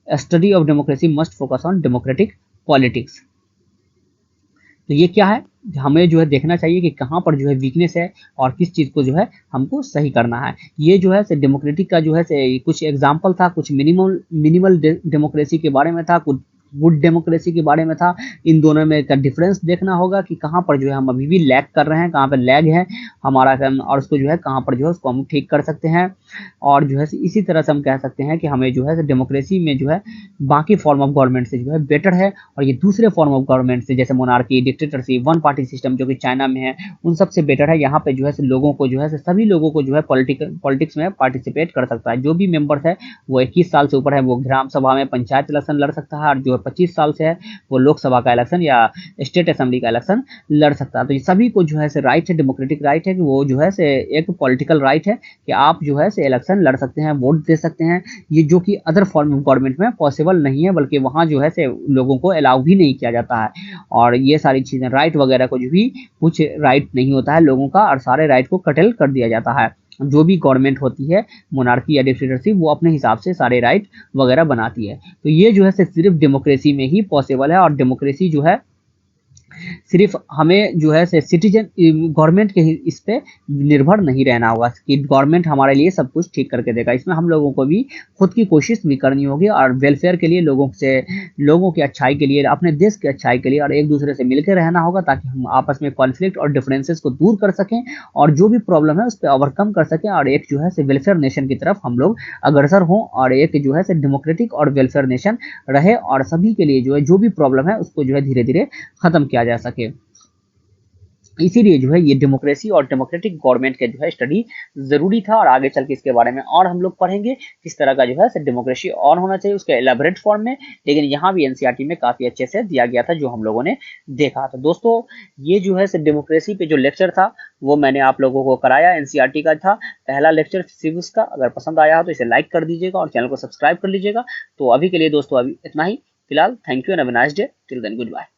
a study of democracy must focus on democratic politics. तो ये क्या है, हमें जो है देखना चाहिए कि कहाँ पर जो है वीकनेस है और किस चीज़ को जो है हमको सही करना है। ये जो है डेमोक्रेटिक का जो है कुछ एग्जांपल था, कुछ मिनिमल डेमोक्रेसी के बारे में था, कुछ गुड डेमोक्रेसी के बारे में था। इन दोनों में का डिफरेंस देखना होगा कि कहाँ पर जो है हम अभी भी लैग कर रहे हैं, कहाँ पर लैग है हमारा, और उसको जो है कहाँ पर जो है उसको हम ठीक कर सकते हैं। और जो है इसी तरह से हम कह सकते हैं कि हमें जो है डेमोक्रेसी में जो है बाकी फॉर्म ऑफ गवर्नमेंट से जो है बेटर है, और ये दूसरे फॉर्म ऑफ गवर्नमेंट से जैसे monarchy, dictatorship, one party system जो कि चाइना में है, उन सबसे बेटर है। यहाँ पे जो है लोगों को जो है सभी लोगों को जो है पॉलिटिक्स में पार्टिसिपेट कर सकता है। जो भी मेंबर्स है वो 21 साल से ऊपर है वो ग्राम सभा में पंचायत इलेक्शन लड़ सकता है, और जो 25 साल से है वो लोकसभा का इलेक्शन या स्टेट असेंबली का इलेक्शन लड़ सकता है। तो ये सभी को जो है राइट है, डेमोक्रेटिक राइट है कि वो जो है एक पॉलिटिकल राइट है कि आप जो है इलेक्शन लड़ सकते हैं, वोट दे सकते हैं। ये जो कि अदर फॉर्म ऑफ गवर्नमेंट में पॉसिबल नहीं है, बल्कि वहाँ जो है लोगों को अलाउ भी नहीं किया जाता है। और ये सारी चीज़ें राइट वगैरह को जो भी कुछ राइट नहीं होता है लोगों का, और सारे राइट को कटल कर दिया जाता है। जो भी गवर्नमेंट होती है मोनार्की या डिक्टेटरशिप, वो अपने हिसाब से सारे राइट वगैरह बनाती है। तो ये जो है सिर्फ डेमोक्रेसी में ही पॉसिबल है, और डेमोक्रेसी जो है सिर्फ हमें जो है सिटीजन गवर्नमेंट के इस पे निर्भर नहीं रहना होगा कि गवर्नमेंट हमारे लिए सब कुछ ठीक करके देगा। इसमें हम लोगों को भी खुद की कोशिश भी करनी होगी, और वेलफेयर के लिए लोगों की अच्छाई के लिए, अपने देश की अच्छाई के लिए, और एक दूसरे से मिलकर रहना होगा ताकि हम आपस में कॉन्फ्लिक्ट और डिफरेंसेस को दूर कर सकें, और जो भी प्रॉब्लम है उस पर ओवरकम कर सकें, और एक जो है वेलफेयर नेशन की तरफ हम लोग अग्रसर हों, और एक जो है डेमोक्रेटिक और वेलफेयर नेशन रहे, और सभी के लिए जो भी प्रॉब्लम है उसको जो है धीरे धीरे खत्म किया जा सके। इसीलिए जो है ये डेमोक्रेसी और डेमोक्रेटिक गवर्नमेंट के जो है स्टडी जरूरी था, और आगे चल के इसके बारे में और हम लोग पढ़ेंगे किस तरह का जो है डेमोक्रेसी और होना चाहिए उसके एलाबोरेट फॉर्म में। लेकिन यहाँ भी एनसीईआरटी में काफी अच्छे से दिया गया था जो हम लोगों ने देखा। तो दोस्तों ये जो है डेमोक्रेसी पे जो लेक्चर था वो मैंने आप लोगों को कराया, एनसीईआरटी का था पहला लेक्चर सिविक्स का। अगर पसंद आया हो तो इसे लाइक कर दीजिएगा और चैनल को सब्सक्राइब कर लीजिएगा। तो अभी के लिए दोस्तों अभी इतना ही फिलहाल। Thank you and have a nice day. Till then good bye.